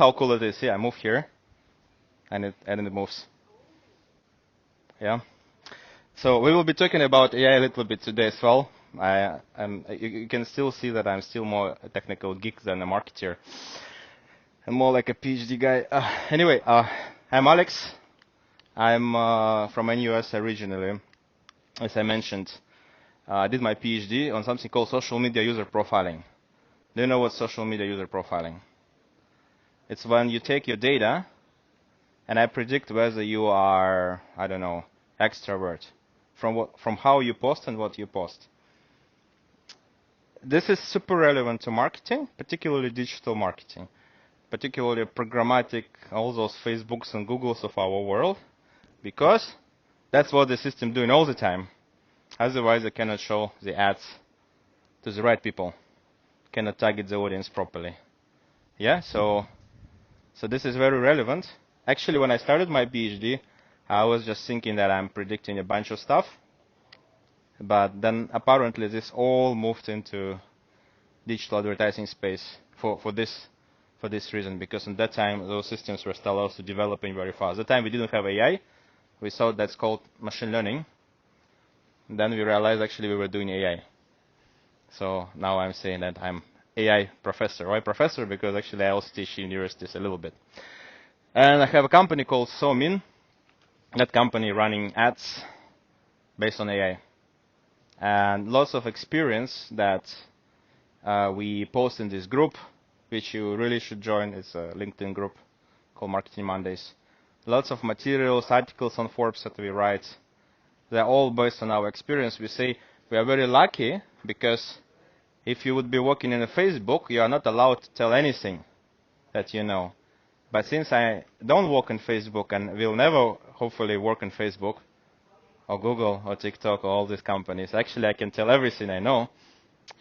How cool it is. Yeah, I move here, and it moves. Yeah. So we will be talking about AI a little bit today as well. You can still see that I'm still more a technical geek than a marketer. I'm more like a PhD guy. Anyway, I'm Alex. I'm from NUS originally, as I mentioned. I did my PhD on something called social media user profiling. Do you know what social media user profiling? It's when you take your data and I predict whether you are, I don't know, extrovert from how you post and what you post. This is super relevant to marketing, particularly digital marketing, particularly programmatic, all those Facebooks and Googles of our world, because that's what the system doing all the time. Otherwise, they cannot show the ads to the right people, cannot target the audience properly. Yeah, so this is very relevant. Actually, when I started my PhD, I was just thinking that I'm predicting a bunch of stuff. But then apparently this all moved into digital advertising space for this reason, because at that time those systems were still also developing very fast. At the time we didn't have AI. We thought that's called machine learning. And then we realized actually we were doing AI. So now I'm saying that I'm AI professor. Why professor? Because actually I also teach universities a little bit. And I have a company called SoMin. That company running ads based on AI. And lots of experience that we post in this group, which you really should join. It's a LinkedIn group called Marketing Mondays. Lots of materials, articles on Forbes that we write. They're all based on our experience. We say we are very lucky because if you would be working in a Facebook, you are not allowed to tell anything that you know. But since I don't work in Facebook and will never hopefully work in Facebook or Google or TikTok or all these companies, actually I can tell everything I know.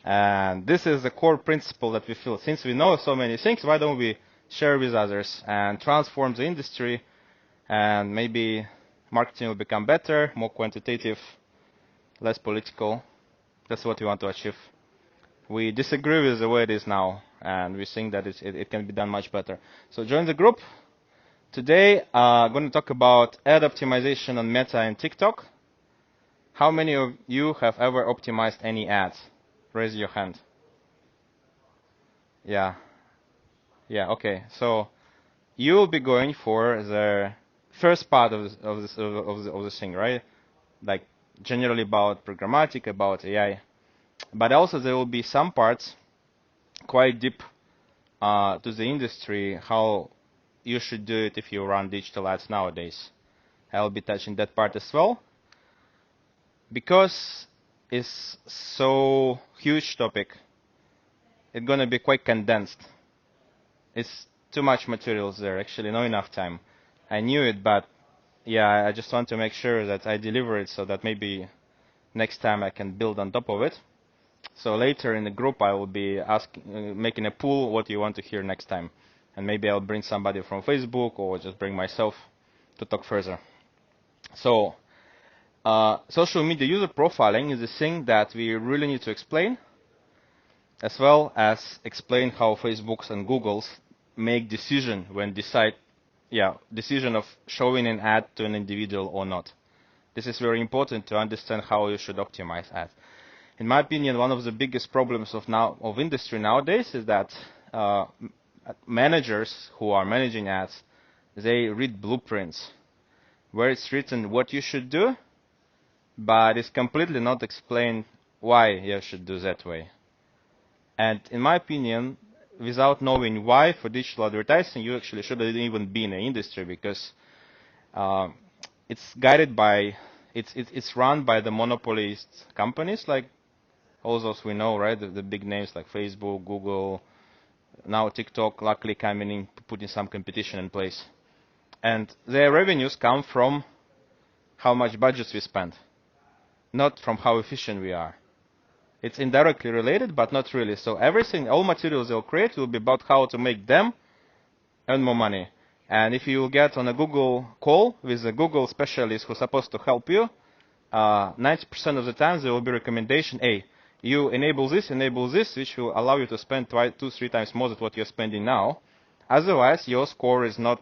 And this is the core principle that we feel. Since we know so many things, why don't we share with others and transform the industry, and maybe marketing will become better, more quantitative, less political. That's what we want to achieve. We disagree with the way it is now, and we think that it can be done much better. So join the group. Today, I'm going to talk about ad optimization on Meta and TikTok. How many of you have ever optimized any ads? Raise your hand. Yeah. Yeah, okay. So you will be going for the first part of the thing, right? Like generally about programmatic, about AI. But also there will be some parts quite deep to the industry, how you should do it if you run digital ads nowadays. I'll be touching that part as well. Because it's so huge topic, it's going to be quite condensed. It's too much materials there, actually, not enough time. I knew it, but yeah, I just want to make sure that I deliver it so that maybe next time I can build on top of it. So later in the group, I will be making a poll what you want to hear next time. And maybe I'll bring somebody from Facebook or just bring myself to talk further. So social media user profiling is a thing that we really need to explain, as well as explain how Facebooks and Googles make decision when decision of showing an ad to an individual or not. This is very important to understand how you should optimize ads. In my opinion, one of the biggest problems of industry nowadays is that managers who are managing ads, they read blueprints where it's written what you should do, but it's completely not explained why you should do that way. And in my opinion, without knowing why for digital advertising, you actually shouldn't even be in the industry, because it's guided by, it's run by the monopolist companies like all those we know, right? The big names like Facebook, Google, now TikTok, luckily coming in, putting some competition in place. And their revenues come from how much budgets we spend, not from how efficient we are. It's indirectly related, but not really. So everything, all materials they'll create will be about how to make them earn more money. And if you get on a Google call with a Google specialist who's supposed to help you, 90% of the time there will be recommendation, A, you enable this, which will allow you to spend 2-3 times more than what you're spending now. Otherwise, your score is not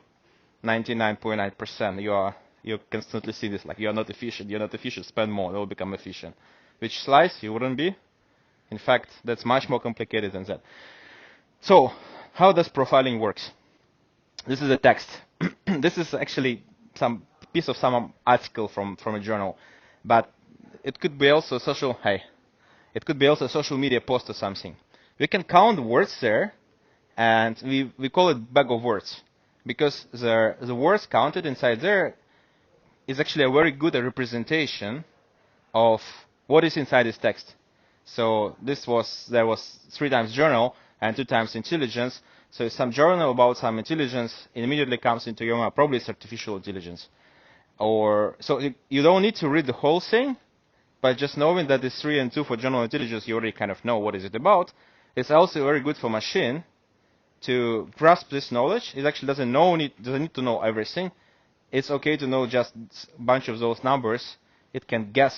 99.9%. You constantly see this, like, you're not efficient, spend more, it will become efficient. Which slice you wouldn't be. In fact, that's much more complicated than that. So, how does profiling works? This is a text. This is actually some piece of some article from a journal, but it could be also it could be also a social media post or something. We can count words there, and we call it bag of words, because the words counted inside there is actually a very good representation of what is inside this text. So there was 3 times journal and 2 times intelligence. So some journal about some intelligence immediately comes into your mind. Probably it's artificial intelligence. So you don't need to read the whole thing, but just knowing that it's 3 and 2 for general intelligence, you already kind of know what is it about. It's also very good for machine to grasp this knowledge. It actually doesn't need to know everything. It's okay to know just a bunch of those numbers. It can guess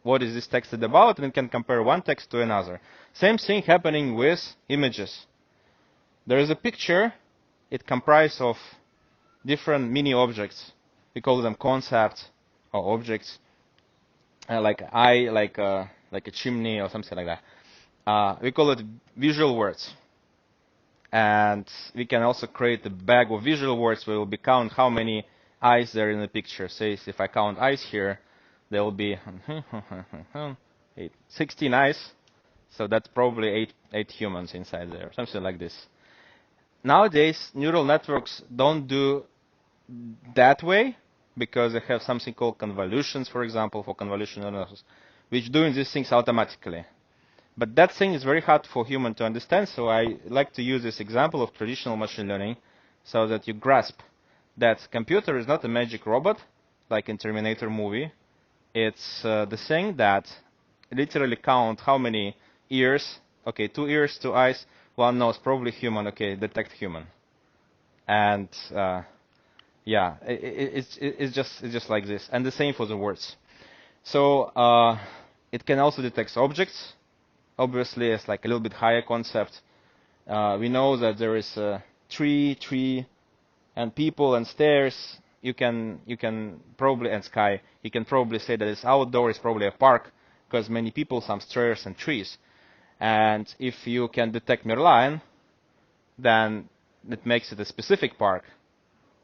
what is this text about, and it can compare one text to another. Same thing happening with images. There is a picture. It comprises of different mini objects. We call them concepts or objects, like eye, like a chimney or something like that. We call it visual words. And we can also create a bag of visual words where we'll count how many eyes there are in the picture. Say, if I count eyes here, there will be 16 eyes. So that's probably 8 humans inside there, something like this. Nowadays, neural networks don't do that way, because they have something called convolutions, for example, for convolutional analysis, which doing these things automatically. But that thing is very hard for human to understand, so I like to use this example of traditional machine learning so that you grasp that computer is not a magic robot, like in Terminator movie. It's the thing that literally count how many ears. Okay, 2 ears, 2 eyes, 1 nose, probably human. Okay, detect human. And yeah, it's just like this. And the same for the words. So it can also detect objects. Obviously, it's like a little bit higher concept. We know that there is a tree, and people and stairs. You can probably, and sky. You can probably say that it's outdoor. It's probably a park, because many people, some stairs and trees. And if you can detect Merlion, then it makes it a specific park,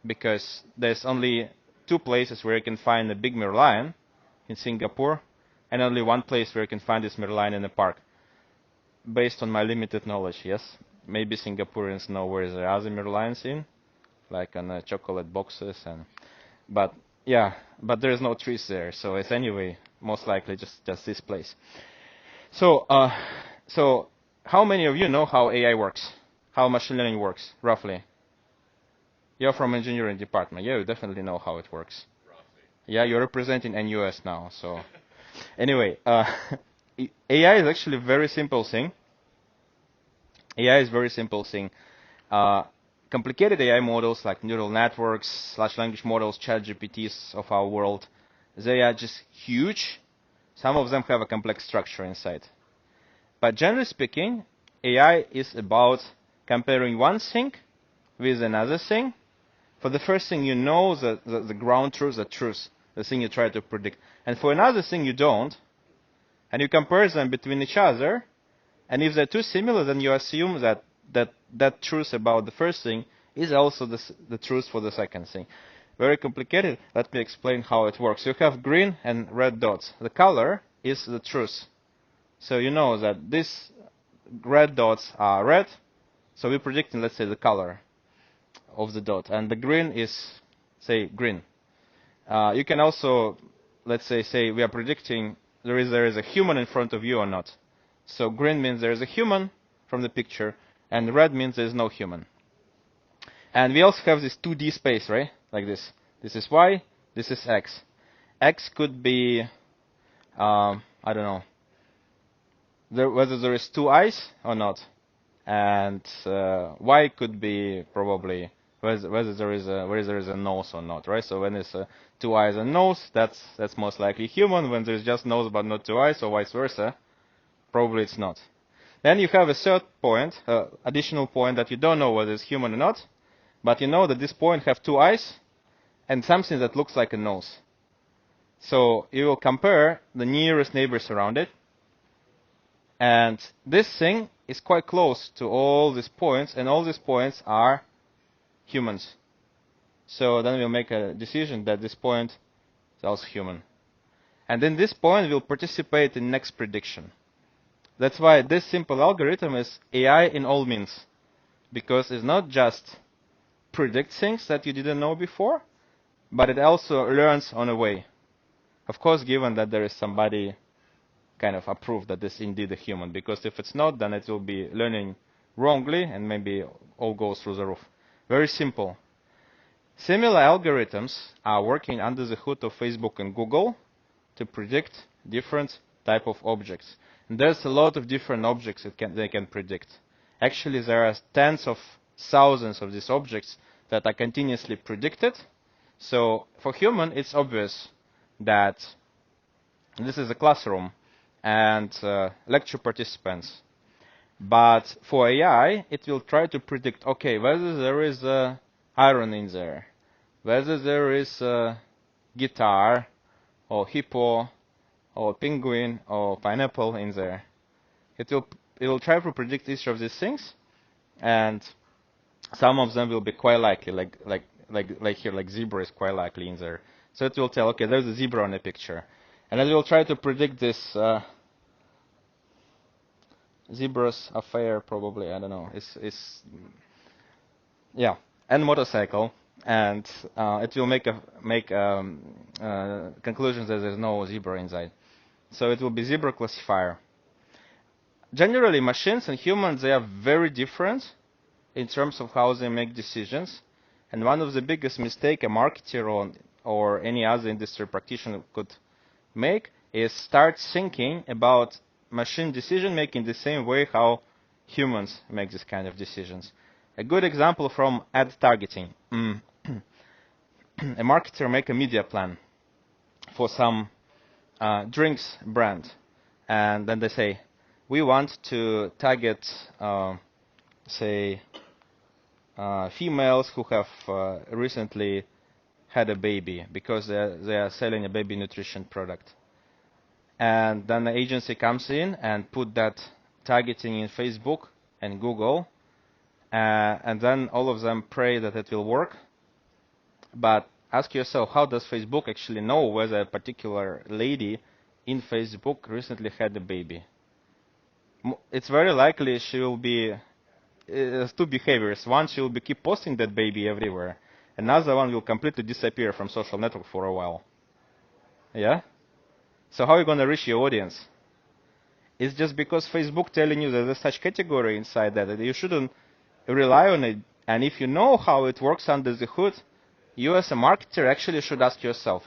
because there's only 2 places where you can find a big Merlion in Singapore, and only 1 place where you can find this Merlion in a park. Based on my limited knowledge, yes. Maybe Singaporeans know where there are other Merlions in, like on chocolate boxes, but there is no trees there, so it's anyway most likely just this place. So how many of you know how AI works, how machine learning works, roughly? You're from engineering department. Yeah, you definitely know how it works. Roughly. Yeah, you're representing NUS now, so anyway, AI is actually a very simple thing. AI is a very simple thing. Complicated AI models like neural networks, large language models, ChatGPTs of our world, they are just huge. Some of them have a complex structure inside. But generally speaking, AI is about comparing one thing with another thing. For the first thing, you know the ground truth, the thing you try to predict. And for another thing, you don't. And you compare them between each other. And if they're too similar, then you assume that truth about the first thing is also the truth for the second thing. Very complicated. Let me explain how it works. You have green and red dots. The color is the truth. So you know that these red dots are red. So we're predicting, let's say, the color of the dot. And the green is, say, green. You can also, let's say we are predicting there is a human in front of you or not. So green means there is a human from the picture, and red means there is no human. And we also have this 2D space, right? Like this. This is Y, this is X. X could be, I don't know, whether there is 2 eyes or not. And Y could be probably whether there is a nose or not, right? So when there's 2 eyes and nose, that's most likely human. When there's just nose but not 2 eyes, or vice versa, probably it's not. Then you have a third point, additional point that you don't know whether it's human or not. but you know that this point have two eyes and something that looks like a nose. So you will compare the nearest neighbors around it, and this thing is quite close to all these points, and all these points are humans. So then we'll make a decision that this point is also human. And then this point will participate in next prediction. That's why this simple algorithm is AI in all means, because it's not just predict things that you didn't know before, but it also learns on the way. Of course, given that there is somebody kind of approved that this is indeed a human, because if it's not, then it will be learning wrongly and maybe all goes through the roof. Very simple. Similar algorithms are working under the hood of Facebook and Google to predict different type of objects. And there's a lot of different objects they can predict. Actually, there are tens of thousands of these objects that are continuously predicted. So for human, it's obvious that this is a classroom and lecture participants. But for AI, it will try to predict, okay, whether there is iron in there, whether there is a guitar, or hippo, or penguin, or pineapple in there. It will try to predict each of these things, and some of them will be quite likely, like here, like zebra is quite likely in there. So it will tell, okay, there's a zebra on the picture, and it will try to predict this zebra's affair, probably. I don't know. Yeah, and motorcycle, and it will make conclusions that there's no zebra inside. So it will be zebra classifier. Generally, machines and humans, they are very different in terms of how they make decisions. And one of the biggest mistakes a marketer or any other industry practitioner could make is start thinking about machine decision making the same way how humans make this kind of decisions. A good example from ad targeting. A marketer make a media plan for some drinks brand, and then they say, we want to target, say, females who have recently had a baby because they are selling a baby nutrition product. And then the agency comes in and put that targeting in Facebook and Google, and then all of them pray that it will work. But ask yourself, how does Facebook actually know whether a particular lady in Facebook recently had a baby? It's very likely she will be, there's two behaviors. One, she will keep posting that baby everywhere. Another one will completely disappear from social network for a while. Yeah? So how are you going to reach your audience? It's just because Facebook telling you that there's such category inside that you shouldn't rely on it. And if you know how it works under the hood, you as a marketer actually should ask yourself,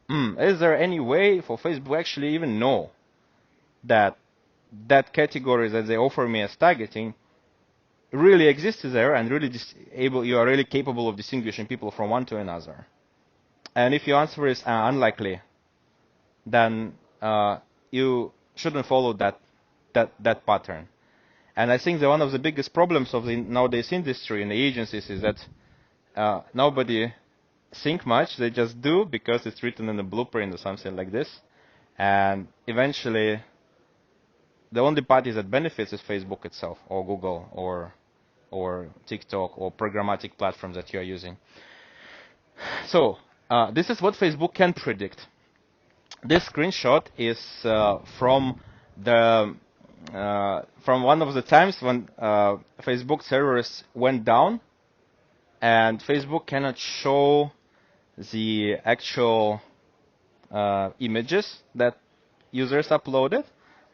is there any way for Facebook actually even know that that category that they offer me as targeting really exists there and really you are really capable of distinguishing people from one to another? And if your answer is unlikely, then you shouldn't follow that pattern. And I think that one of the biggest problems of the nowadays industry and the agencies is that nobody think much. They just do because it's written in a blueprint or something like this. And eventually, the only party that benefits is Facebook itself, or Google, or TikTok, or programmatic platforms that you are using. So this is what Facebook can predict. This screenshot is from one of the times when Facebook servers went down, and Facebook cannot show the actual images that users uploaded.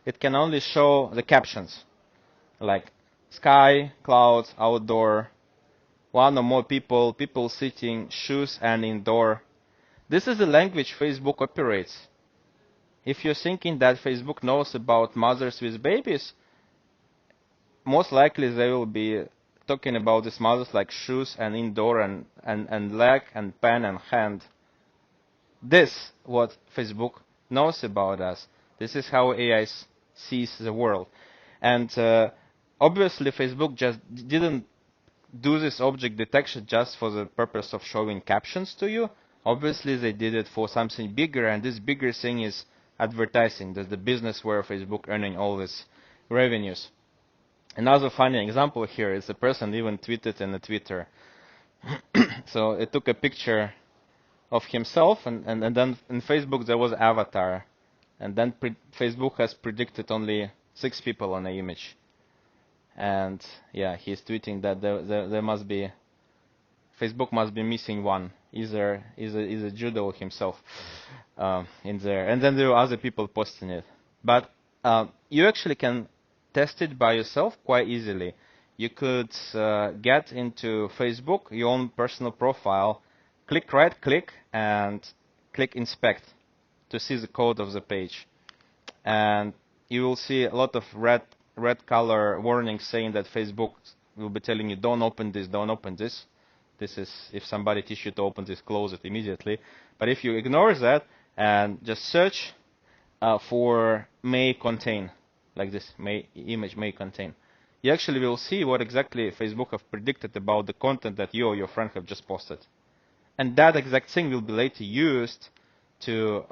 It can only show the captions, like sky, clouds, outdoor, one or more people, people sitting, shoes, and indoor. This is the language Facebook operates. If you're thinking that Facebook knows about mothers with babies, most likely they will be talking about these mothers like shoes and indoor and leg and pen and hand. This what Facebook knows about us. This is how AI sees the world. And obviously Facebook just didn't do this object detection just for the purpose of showing captions to you. Obviously, they did it for something bigger, and this bigger thing is advertising. That's the business where Facebook earning all these revenues. Another funny example here is a person even tweeted in a Twitter. So it took a picture of himself, and then in Facebook there was avatar, and then Facebook has predicted only 6 people on the image. And yeah, he's tweeting that there must be, Facebook must be missing one, either Judo himself in there, and then there are other people posting it. But you actually can test it by yourself quite easily. You could get into Facebook, your own personal profile, right click and click inspect to see the code of the page, and you will see a lot of red color warnings saying that Facebook will be telling you don't open this, don't open this. This is if somebody teaches you to open this, close it immediately. But if you ignore that and just search for may contain, like this, image may contain, you actually will see what exactly Facebook have predicted about the content that you or your friend have just posted. And that exact thing will be later used to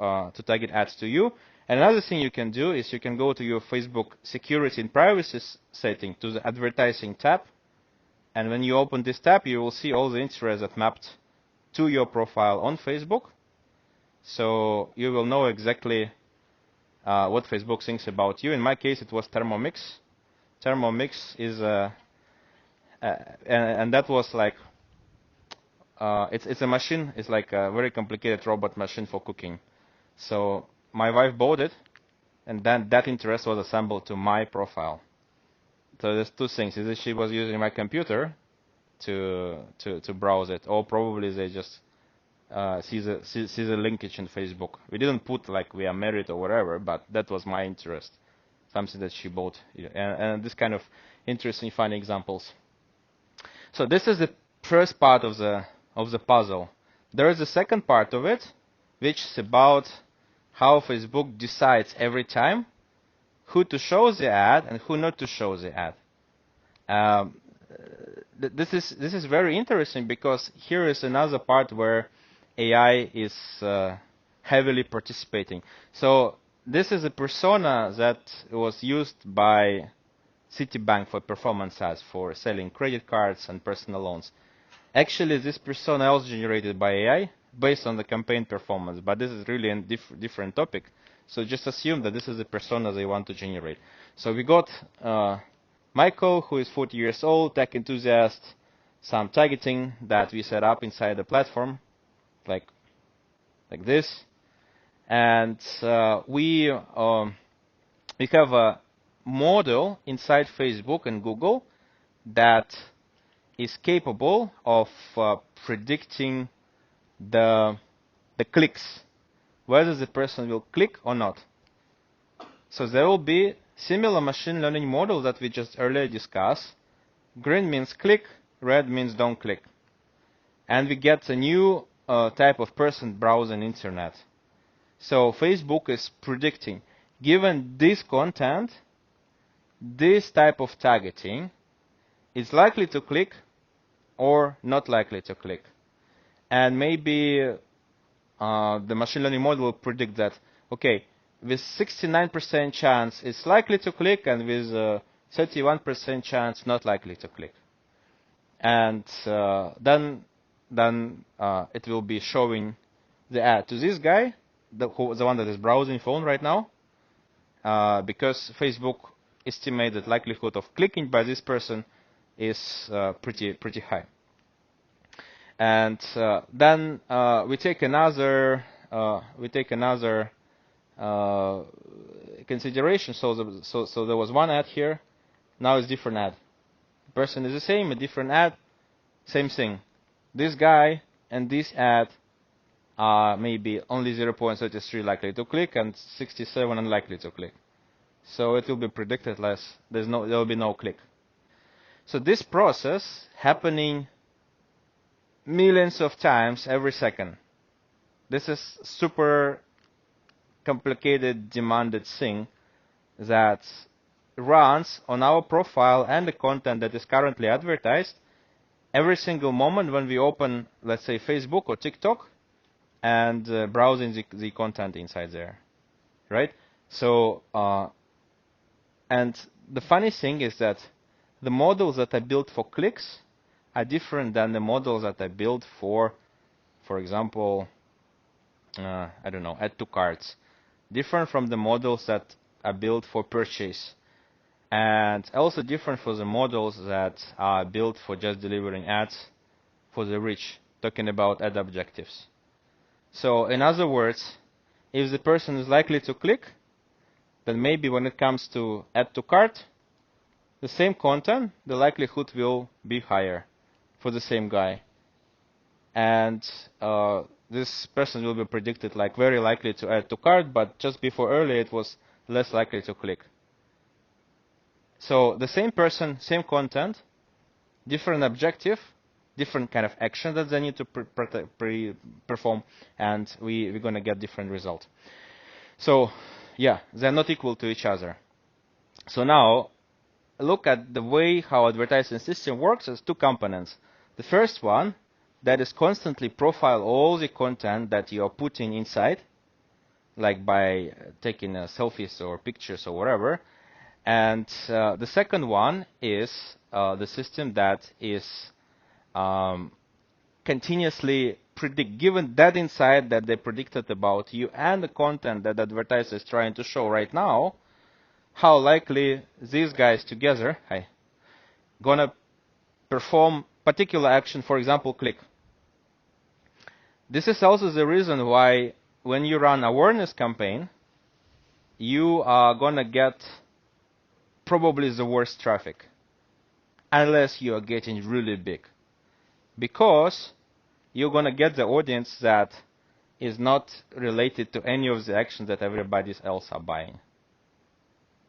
target ads to you. And another thing you can do is you can go to your Facebook security and privacy setting, to the advertising tab. And when you open this tab, you will see all the interests that mapped to your profile on Facebook. So you will know exactly what Facebook thinks about you. In my case, it was Thermomix. Thermomix is and that was like it's a machine. It's like a very complicated robot machine for cooking. So my wife bought it, and then that interest was assembled to my profile. So there's 2 things: either she was using my computer to browse it, or probably they just see the linkage in Facebook. We didn't put like we are married or whatever, but that was my interest, something that she bought, and this kind of interesting, funny examples. So this is the first part of the puzzle. There is a second part of it, which is about how Facebook decides every time who to show the ad and who not to show the ad. This is very interesting, because here is another part where AI is heavily participating. So this is a persona that was used by Citibank for performance ads, for selling credit cards and personal loans. Actually, this persona was generated by AI based on the campaign performance, but this is really a different topic. So just assume that this is the persona they want to generate. So we got Michael, who is 40 years old, tech enthusiast, some targeting that we set up inside the platform, like this. And we have a model inside Facebook and Google that is capable of predicting the clicks, whether the person will click or not. So there will be similar machine learning model that we just earlier discussed. Green means click, red means don't click. And we get a new type of person browsing internet. So Facebook is predicting, given this content, this type of targeting is likely to click or not likely to click. And maybe the machine learning model will predict that, okay, with 69% chance it's likely to click, and with 31% chance not likely to click. And then it will be showing the ad to this guy, the one that is browsing phone right now, because Facebook estimated likelihood of clicking by this person is pretty high. And then we take another consideration. So there was one ad here. Now it's different ad. The person is the same, a different ad, same thing. This guy and this ad are maybe only 0.33 likely to click and 67 unlikely to click. So it will be predicted less. There will be no click. So this process happening millions of times every second. This is super complicated, demanded thing that runs on our profile and the content that is currently advertised, every single moment when we open, let's say, Facebook or TikTok, and browsing the content inside there, right? So, and the funny thing is that the models that I built for clicks are different than the models that I built for example, I don't know, add to carts. Different from the models that are built for purchase. And also different for the models that are built for just delivering ads for the rich, talking about ad objectives. So in other words, if the person is likely to click, then maybe when it comes to add to cart, the same content, the likelihood will be higher for the same guy. And this person will be predicted like very likely to add to cart, but just before earlier it was less likely to click. So the same person, same content, different objective, different kind of action that they need to perform, and we're going to get different results. So yeah, they're not equal to each other. So now look at the way how advertising system works as two components. The first one, that is constantly profile all the content that you are putting inside, like by taking selfies or pictures or whatever. And the second one is the system that is continuously given that insight that they predicted about you and the content that the advertiser is trying to show right now, how likely these guys together gonna perform particular action, for example, click. This is also the reason why when you run awareness campaign, you are gonna get probably the worst traffic, unless you are getting really big, because you're gonna get the audience that is not related to any of the actions that everybody else are buying.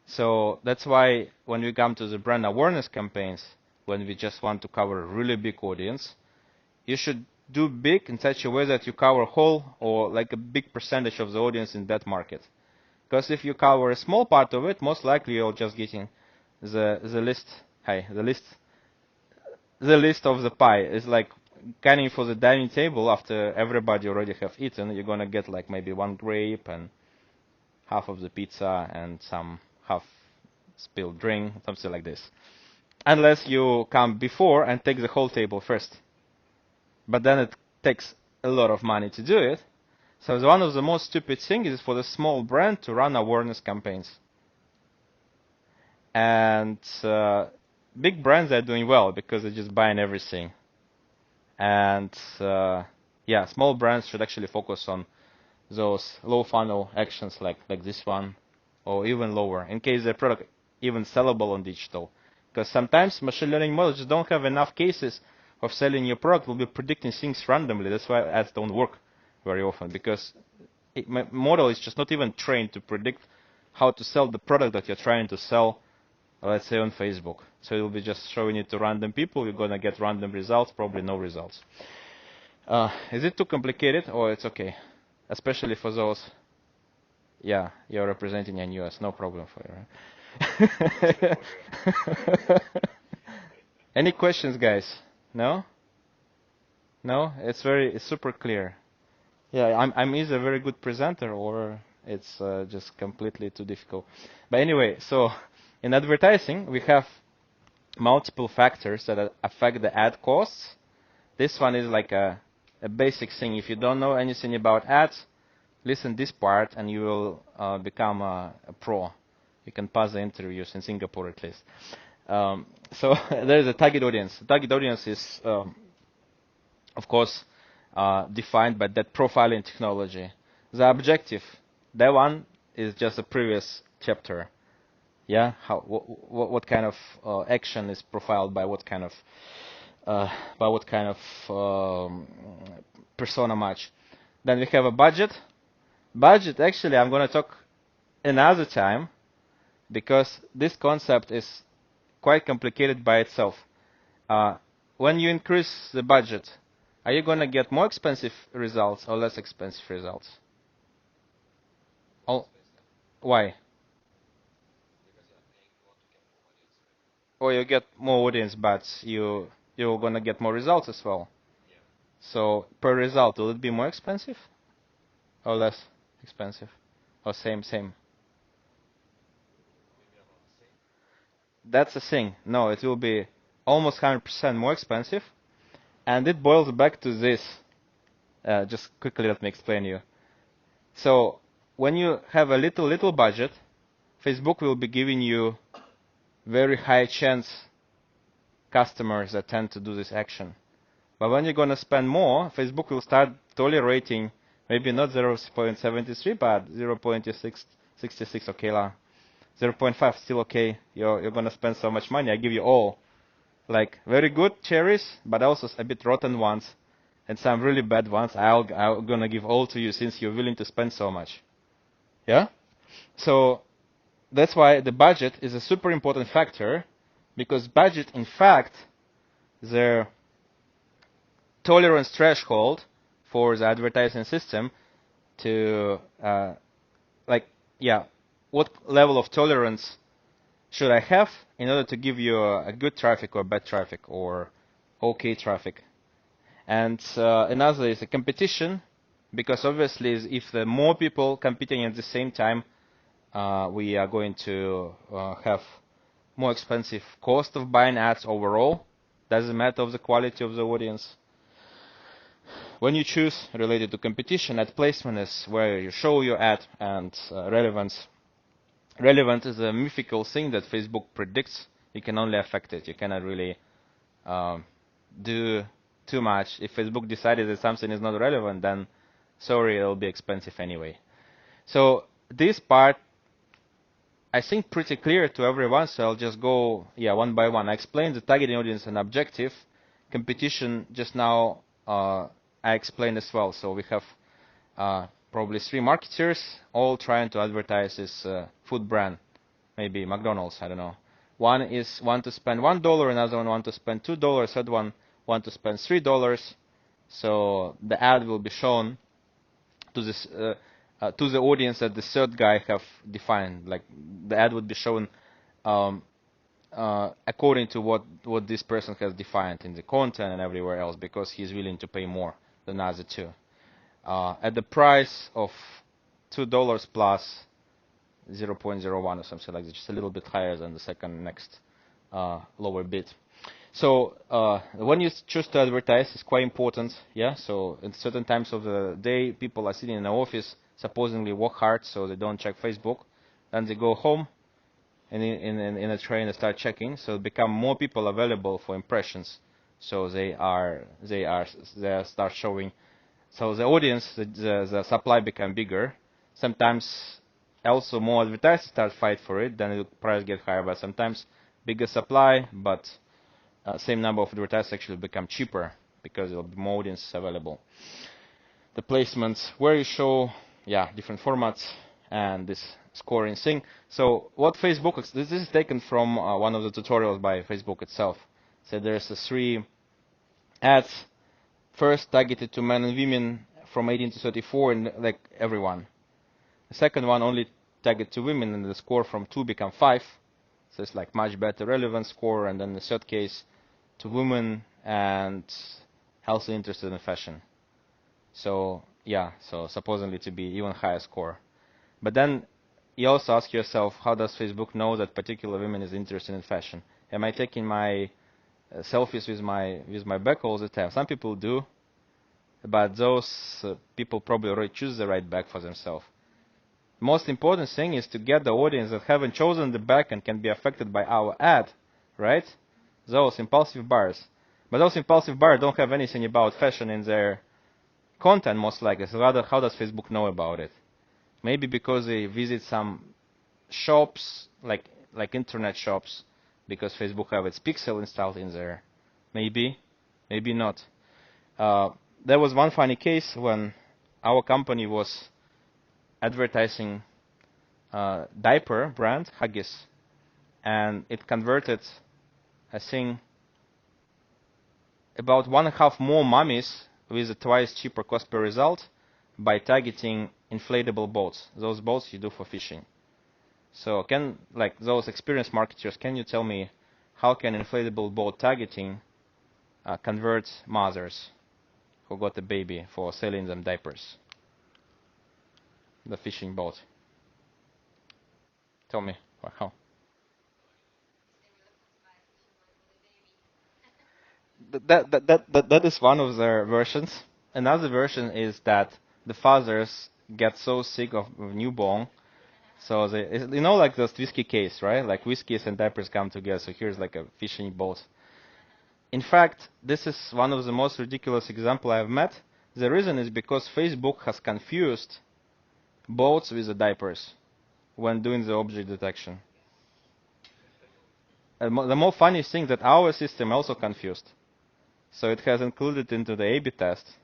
So that's why when we come to the brand awareness campaigns, when we just want to cover a really big audience, you should do big in such a way that you cover whole or like a big percentage of the audience in that market. Because if you cover a small part of it, most likely you're just getting the list of the pie. It's like gunning for the dining table after everybody already have eaten. You're gonna get like maybe one grape and half of the pizza and some half spilled drink, something like this. Unless you come before and take the whole table first. But then it takes a lot of money to do it. So one of the most stupid things is for the small brand to run awareness campaigns. And big brands are doing well because they're just buying everything. And yeah, small brands should actually focus on those low funnel actions like this one, or even lower, in case the product even sellable on digital. Because sometimes machine learning models just don't have enough cases of selling your product, will be predicting things randomly. That's why ads don't work very often, because model is just not even trained to predict how to sell the product that you're trying to sell, let's say on Facebook. So it will be just showing it to random people. You're going to get random results, probably no results. Is it too complicated, or it's okay? Especially for those, yeah, you're representing in US, no problem for you, right? Any questions, guys? No? No? It's super clear. Yeah, I'm either a very good presenter or it's just completely too difficult. But anyway, so in advertising, we have multiple factors that affect the ad costs. This one is like a basic thing. If you don't know anything about ads, listen this part and you will become a pro. You can pass the interviews in Singapore at least. So there is a target audience. The target audience is, of course, defined by that profiling technology. The objective, that one is just a previous chapter. Yeah, what kind of action is profiled by what kind of persona match. Then we have a budget. Budget, actually, I'm going to talk another time, because this concept is quite complicated by itself. When you increase the budget, are you going to get more expensive results or less expensive results? Oh, why? Or you get more audience, but you you're gonna get more results as well. So per result, will it be more expensive or less expensive, or same? That's the thing. No, it will be almost 100% more expensive, and it boils back to this. Just quickly, let me explain you. So when you have a little budget, Facebook will be giving you very high chance customers that tend to do this action. But when you're going to spend more, Facebook will start tolerating maybe not 0.73, but 0.66, okay, 0.5, still okay. You're going to spend so much money. I give you all. Like very good cherries, but also a bit rotten ones, and some really bad ones. I'm going to give all to you since you're willing to spend so much. Yeah? So that's why the budget is a super important factor, because budget, in fact, the tolerance threshold for the advertising system to, what level of tolerance should I have in order to give you a good traffic or bad traffic or okay traffic. And another is a competition, because obviously if the more people competing at the same time, we are going to have more expensive cost of buying ads overall. Doesn't matter of the quality of the audience. When you choose related to competition, ad placement is where you show your ad, and relevance. Relevant is a mythical thing that Facebook predicts. You can only affect it. You cannot really do too much. If Facebook decided that something is not relevant, then sorry, it'll be expensive anyway. So this part, I think, pretty clear to everyone. So I'll just go one by one. I explained the targeting audience and objective. Competition just now I explained as well. So we have probably 3 marketers all trying to advertise this food brand, maybe McDonald's, I don't know. One to spend $1, another one to spend $2, third one to spend $3. So the ad will be shown to this to the audience that the third guy have defined. Like the ad would be shown according to what this person has defined in the content and everywhere else, because he's willing to pay more than other two. At the price of $2 plus 0.01 or something like that, just a little bit higher than the second next lower bid. So when you choose to advertise, it's quite important. Yeah. So at certain times of the day, people are sitting in the office, supposedly work hard, so they don't check Facebook. Then they go home, and in a train they start checking. So become more people available for impressions. So they start showing. So the audience, the supply become bigger. Sometimes also more advertisers start fight for it, then the price get higher. But sometimes bigger supply, but same number of advertisers actually become cheaper because there will be more audience available. The placements where you show, different formats and this scoring thing. So what Facebook, this is taken from one of the tutorials by Facebook itself. So there's 3 ads. First, targeted to men and women from 18 to 34, and like everyone. The second one only targeted to women, and the score from 2 become 5. So it's like much better relevant score. And then the third case to women and healthy interested in fashion. So so supposedly to be even higher score. But then you also ask yourself, how does Facebook know that particular woman is interested in fashion? Am I taking my selfies with my bag all the time? Some people do, but those people probably already choose the right bag for themselves. Most important thing is to get the audience that haven't chosen the bag and can be affected by our ad, right? Those impulsive buyers. But those impulsive buyers don't have anything about fashion in their content, most likely. So rather, how does Facebook know about it? Maybe because they visit some shops, like internet shops, because Facebook have its pixel installed in there. Maybe not. There was one funny case when our company was advertising diaper brand Huggies, and it converted, I think, about 1.5 more mummies with a twice cheaper cost per result by targeting inflatable boats. Those boats you do for fishing. So those experienced marketers, can you tell me how can inflatable boat targeting convert mothers who got a baby for selling them diapers. The fishing boat. Tell me how. That is one of their versions. Another version is that the fathers get so sick of newborn, so they, you know, like those whiskey case, right? Like whiskeys and diapers come together. So here's like a fishing boat. In fact, this is one of the most ridiculous examples I've met. The reason is because Facebook has confused boats with the diapers when doing the object detection. And the more funny thing that our system also confused. So it has included into the A/B test,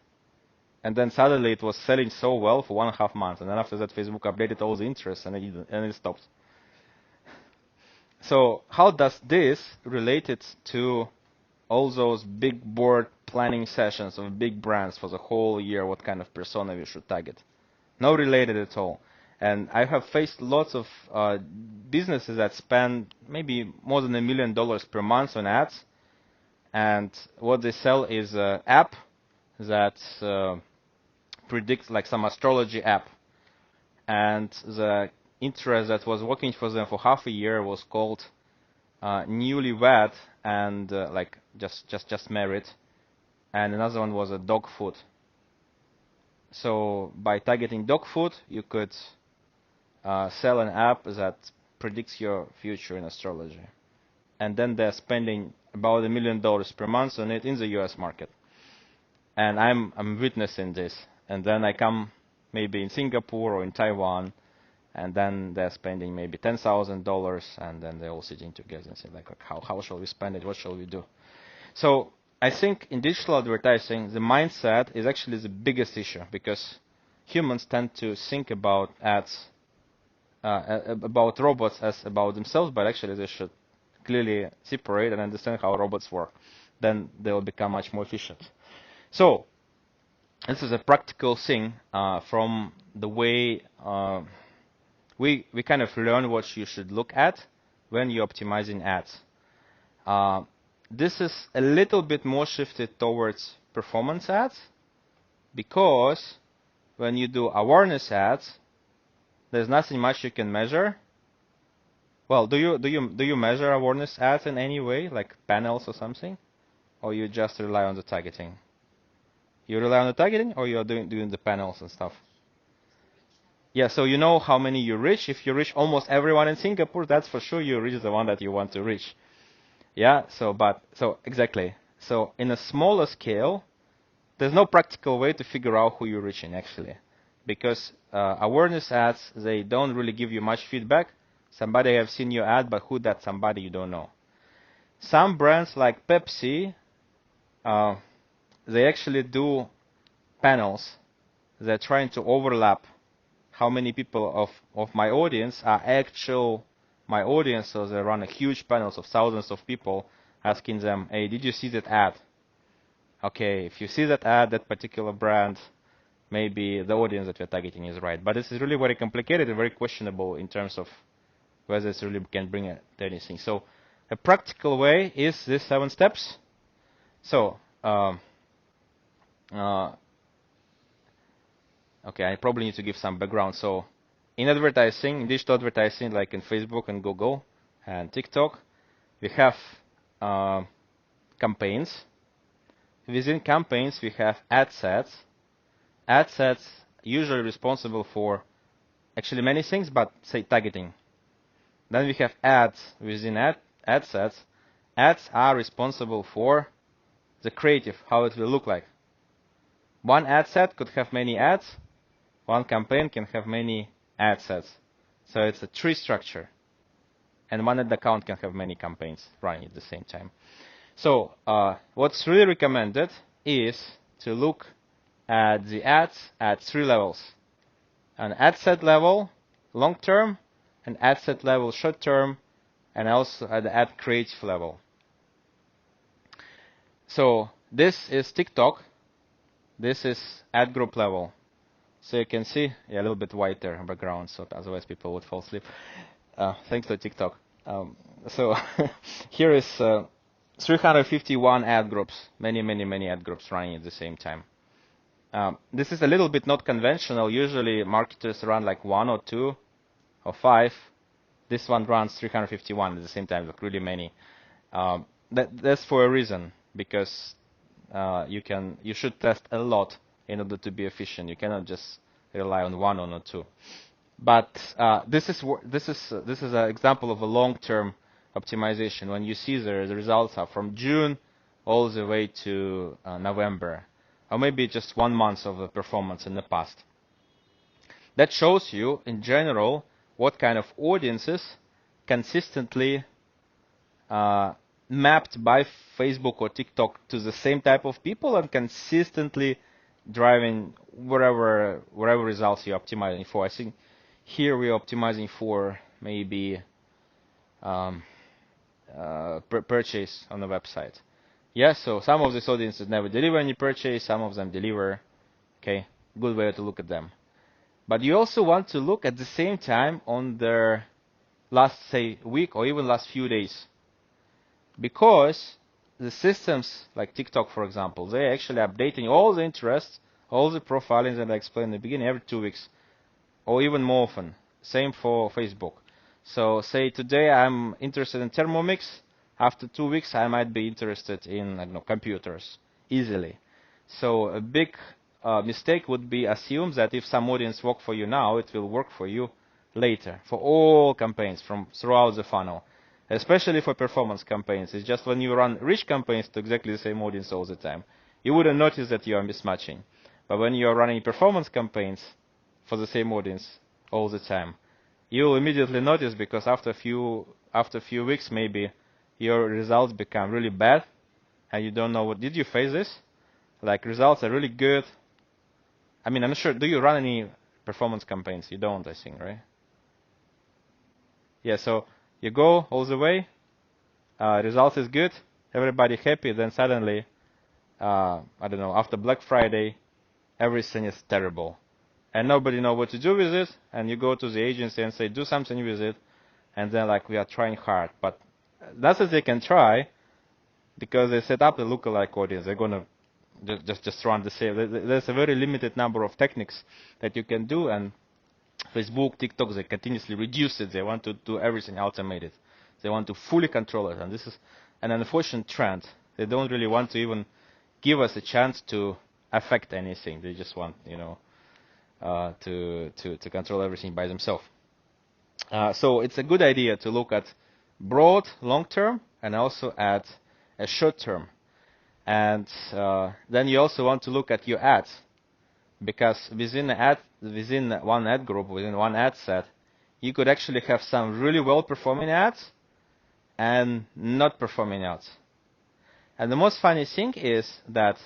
and then suddenly it was selling so well for 1.5 months, and then after that Facebook updated all the interests and it stopped. So how does this relate it to all those big board planning sessions of big brands for the whole year, what kind of persona we should target? No related at all. And I have faced lots of businesses that spend maybe more than $1 million per month on ads, and what they sell is an app that predicts, like some astrology app. And the interest that was working for them for half a year was called newlywed and like just married, and another one was a dog food. So by targeting dog food, you could sell an app that predicts your future in astrology, and then they're spending about $1 million per month on it in the U.S. market. And I'm witnessing this, and then I come maybe in Singapore or in Taiwan, and then they're spending maybe $10,000, and then they're all sitting together and say like, how shall we spend it? What shall we do? So I think in digital advertising, the mindset is actually the biggest issue, because humans tend to think about ads, about robots as about themselves, but actually they should clearly separate and understand how robots work. Then they will become much more efficient. So this is a practical thing from the way we kind of learn what you should look at when you're optimizing ads. This is a little bit more shifted towards performance ads, because when you do awareness ads, there's nothing much you can measure. Well, do you measure awareness ads in any way, like panels or something, or you just rely on the targeting? You rely on the targeting, or you're doing the panels and stuff? Yeah, so you know how many you reach. If you reach almost everyone in Singapore, that's for sure you reach the one that you want to reach. Yeah, so exactly. So in a smaller scale, there's no practical way to figure out who you're reaching actually, because awareness ads, they don't really give you much feedback. Somebody have seen your ad, but who that somebody you don't know. Some brands like Pepsi, they actually do panels. They're trying to overlap how many people of my audience are actual my audience, so they run a huge panels of thousands of people asking them, hey, did you see that ad? Okay, if you see that ad, that particular brand, maybe the audience that we're targeting is right. But this is really very complicated and very questionable in terms of whether this really can bring it to anything. So a practical way is these 7 steps. So okay, I probably need to give some background. So in advertising, in digital advertising, like in Facebook and Google and TikTok, we have campaigns. Within campaigns, we have ad sets. Ad sets usually responsible for actually many things, but say targeting. Then we have ads within ad sets. Ads are responsible for the creative, how it will look like. One ad set could have many ads. One campaign can have many ad sets. So it's a tree structure. And one ad account can have many campaigns running at the same time. So what's really recommended is to look at the ads at 3 levels. An ad set level, long term, an ad set level, short term, and also at the ad creative level. So this is TikTok. This is ad group level. So you can see a little bit whiter background, so otherwise people would fall asleep. Thanks to TikTok. So here is 351 ad groups, many ad groups running at the same time. This is a little bit not conventional. Usually marketers run like 1 or 2 or 5. This one runs 351 at the same time, like really many. That's for a reason, because you should test a lot in order to be efficient. You cannot just rely on 1 or 2. But this is an example of a long-term optimization. When you see the results are from June all the way to November, or maybe just 1 month of the performance in the past. That shows you, in general, what kind of audiences consistently mapped by Facebook or TikTok to the same type of people and consistently driving whatever results you're optimizing for. I think here we're optimizing for maybe purchase on the website. Yeah, so some of these audiences never deliver any purchase, some of them deliver. Okay, good way to look at them. But you also want to look at the same time on their last, say, week or even last few days. Because the systems like TikTok, for example, they're actually updating all the interests, all the profilings that I explained in the beginning every 2 weeks, or even more often. Same for Facebook. So say today I'm interested in Thermomix. After 2 weeks I might be interested in, I don't know, computers easily. So a big mistake would be assume that if some audience work for you now, it will work for you later for all campaigns from throughout the funnel. Especially for performance campaigns. It's just when you run rich campaigns to exactly the same audience all the time, you wouldn't notice that you are mismatching. But when you are running performance campaigns for the same audience all the time, you will immediately notice, because after a few weeks maybe your results become really bad and you don't know what. Did you face this? Like results are really good. I mean, I'm not sure. Do you run any performance campaigns? You don't, I think, right? Yeah, so you go all the way, results is good, everybody happy, then suddenly, I don't know, after Black Friday, everything is terrible. And nobody knows what to do with it, and you go to the agency and say, do something with it, and then like, we are trying hard. But that's what they can try, because they set up a lookalike audience. They're going to just run the same. There's a very limited number of techniques that you can do, and Facebook, TikTok, they continuously reduce it. They want to do everything automated. They want to fully control it. And this is an unfortunate trend. They don't really want to even give us a chance to affect anything. They just want, to control everything by themselves. So it's a good idea to look at broad, long-term, and also at a short-term. And then you also want to look at your ads. Because within one ad group, within one ad set, you could actually have some really well-performing ads and not performing ads. And the most funny thing is that,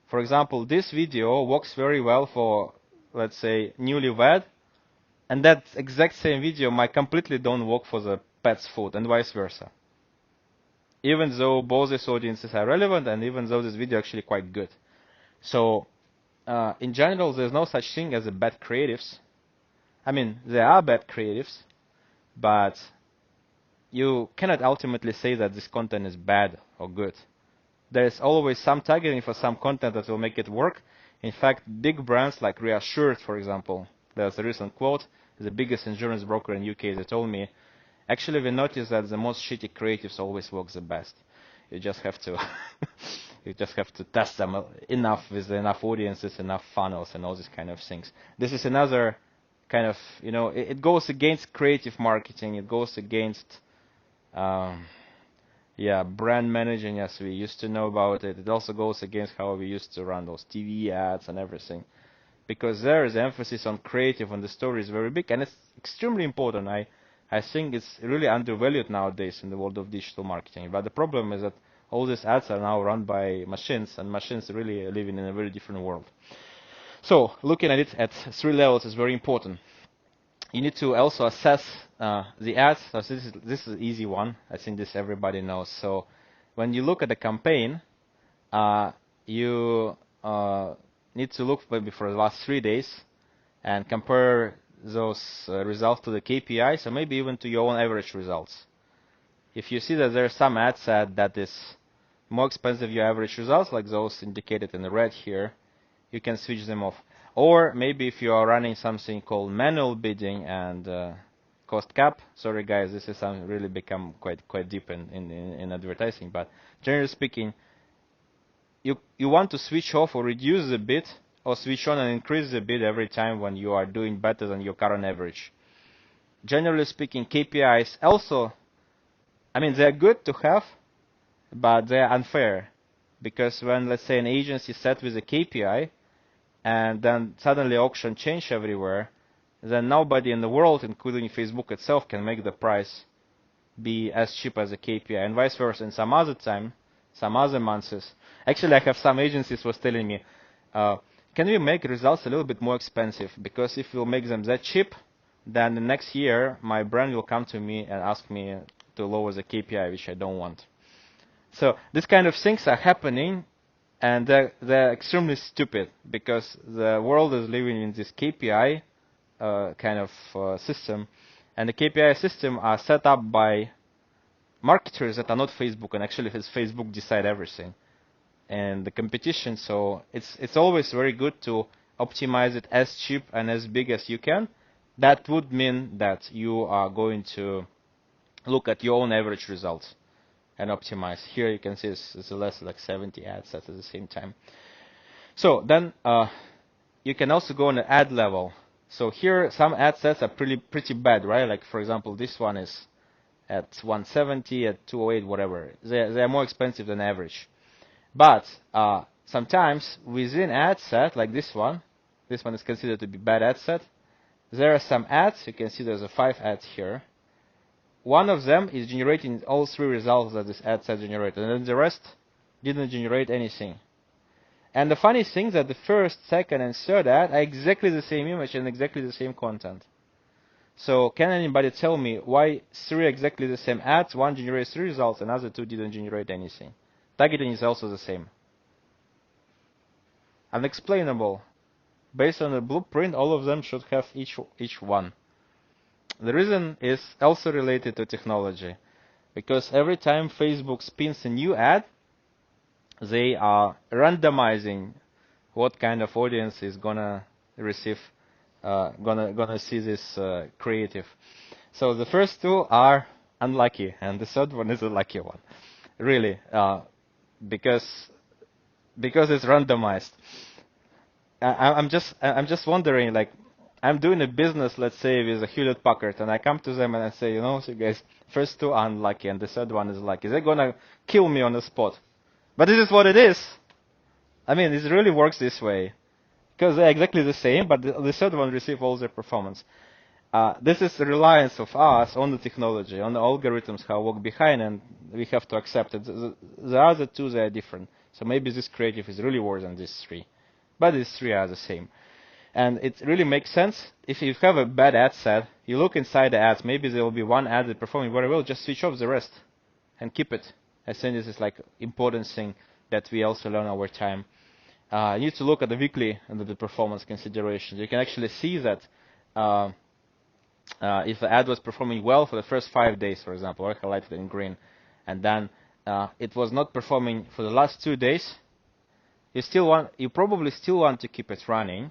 for example, this video works very well for, let's say, newlywed, and that exact same video might completely don't work for the pet's food, and vice versa. Even though both these audiences are relevant, and even though this video is actually quite good. So in general, there's no such thing as a bad creatives. I mean, there are bad creatives, but you cannot ultimately say that this content is bad or good. There's always some targeting for some content that will make it work. In fact, big brands like Reassured, for example, there's a recent quote, the biggest insurance broker in UK, they told me, actually we noticed that the most shitty creatives always work the best. You just have to you just have to test them enough with enough audiences, enough funnels, and all these kind of things. This is another kind of, it goes against creative marketing. It goes against, brand managing as we used to know about it. It also goes against how we used to run those TV ads and everything. Because there is emphasis on creative, and the story is very big, and it's extremely important. I think it's really undervalued nowadays in the world of digital marketing. But the problem is that all these ads are now run by machines, and machines really are living in a very different world. So looking at it at 3 levels is very important. You need to also assess the ads. So this is an easy one. I think this everybody knows. So when you look at a campaign, you need to look maybe for the last 3 days and compare those results to the KPIs, or maybe even to your own average results. If you see that there's some ad set that is more expensive your average results, like those indicated in the red here, you can switch them off. Or maybe if you are running something called manual bidding and cost cap. Sorry guys, this is something really become quite deep in advertising. But generally speaking, you want to switch off or reduce the bid, or switch on and increase the bid every time when you are doing better than your current average. Generally speaking, KPIs also, I mean, they're good to have, but they're unfair. Because when, let's say, an agency set with a KPI, and then suddenly auction change everywhere, then nobody in the world, including Facebook itself, can make the price be as cheap as a KPI, and vice versa. In some other time, some other months, actually I have some agencies was telling me, can we make results a little bit more expensive? Because if we'll make them that cheap, then the next year my brand will come to me and ask me to lower the KPI, which I don't want. So this kind of things are happening, and they're extremely stupid, because the world is living in this KPI kind of system, and the KPI system are set up by marketers that are not Facebook, and actually it's Facebook decide everything and the competition. So it's always very good to optimize it as cheap and as big as you can. That would mean that you are going to look at your own average results and optimize. Here you can see it's less like 70 ad sets at the same time. So then you can also go on the ad level. So here some ad sets are pretty bad, right? Like for example, this one is at 170, at 208, whatever. They are more expensive than average. But sometimes within ad set, like this one is considered to be bad ad set. There are some ads. You can see there's 5 ads here. One of them is generating all 3 results that this ad set generated, and then the rest didn't generate anything. And the funny thing is that the first, second, and third ad are exactly the same image and exactly the same content. So can anybody tell me why 3 exactly the same ads, one generates 3 results, and other 2 didn't generate anything? Targeting is also the same. Unexplainable. Based on the blueprint, all of them should have each one. The reason is also related to technology, because every time Facebook spins a new ad, they are randomizing what kind of audience is gonna receive, gonna see this creative. So the first 2 are unlucky, and the third one is a lucky one, really, because it's randomized. I'm just wondering, like, I'm doing a business, let's say, with a Hewlett Packard, and I come to them and I say, so guys, first 2 are unlucky and the third one is lucky. They're gonna kill me on the spot. But this is what it is. I mean, it really works this way, because they're exactly the same, but the third one receives all their performance. This is the reliance of us on the technology, on the algorithms, how work behind, and we have to accept it. The other 2, they are different. So maybe this creative is really worse than these 3. But these 3 are the same. And it really makes sense. If you have a bad ad set, you look inside the ads, maybe there will be one ad that's performing very well, just switch off the rest and keep it. I think this is like important thing that we also learn over time. You need to look at the weekly and the performance considerations. You can actually see that if the ad was performing well for the first 5 days, for example, or highlighted in green, and then it was not performing for the last 2 days, you probably still want to keep it running.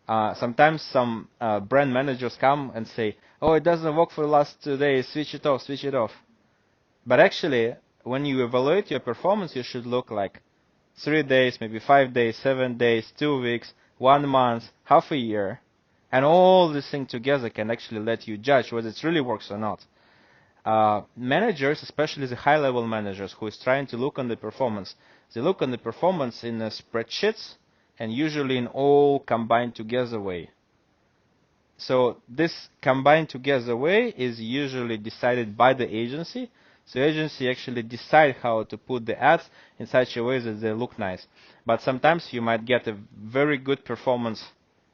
Sometimes some brand managers come and say, oh, it doesn't work for the last 2 days, switch it off. But actually, when you evaluate your performance, you should look like 3 days, maybe 5 days, 7 days, 2 weeks, 1 month, half a year. And all these things together can actually let you judge whether it really works or not. Managers, especially the high-level managers who is trying to look on the performance, they look on the performance in spreadsheets and usually in all combined together way. So this combined together way is usually decided by the agency. So the agency actually decide how to put the ads in such a way that they look nice. But sometimes you might get a very good performance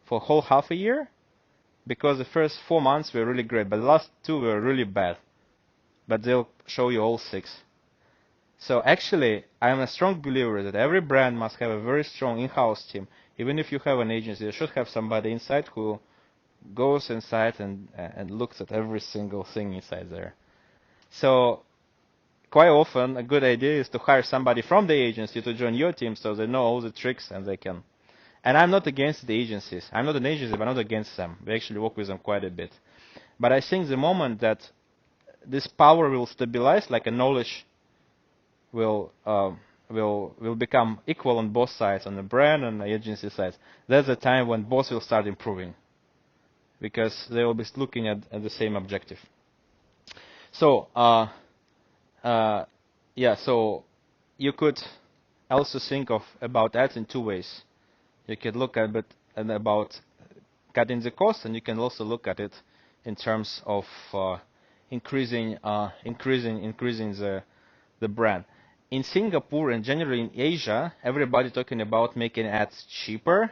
for whole half a year, because the first 4 months were really great, but the last 2 were really bad. But they'll show you all 6. So actually, I am a strong believer that every brand must have a very strong in-house team. Even if you have an agency, you should have somebody inside who goes inside and looks at every single thing inside there. So quite often a good idea is to hire somebody from the agency to join your team so they know all the tricks and they can. And I'm not against the agencies. I'm not an agency, but I'm not against them. We actually work with them quite a bit. But I think the moment that this power will stabilize, like a knowledge will become equal on both sides, on the brand and the agency sides, that's the time when both will start improving, because they will be looking at the same objective. So, yeah, so you could also think about ads in two ways. You could look at it about cutting the cost, and you can also look at it in terms of increasing the brand. In Singapore and generally in Asia, everybody talking about making ads cheaper,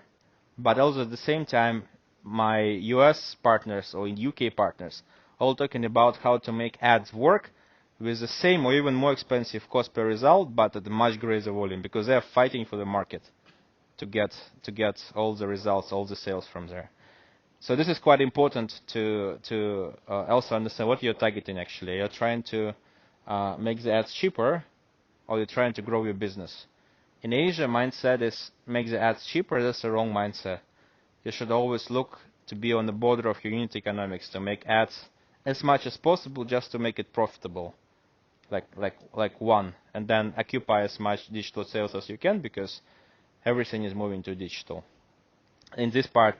but also at the same time, my US partners or UK partners all talking about how to make ads work with the same or even more expensive cost per result, but at a much greater volume, because they are fighting for the market to get all the results, all the sales from there. So this is quite important to also understand what you're targeting actually. You're trying to make the ads cheaper, or you're trying to grow your business. In Asia, mindset is make the ads cheaper. That's the wrong mindset. You should always look to be on the border of your unit economics, to make ads as much as possible just to make it profitable, like one, and then occupy as much digital sales as you can, because everything is moving to digital. In this part,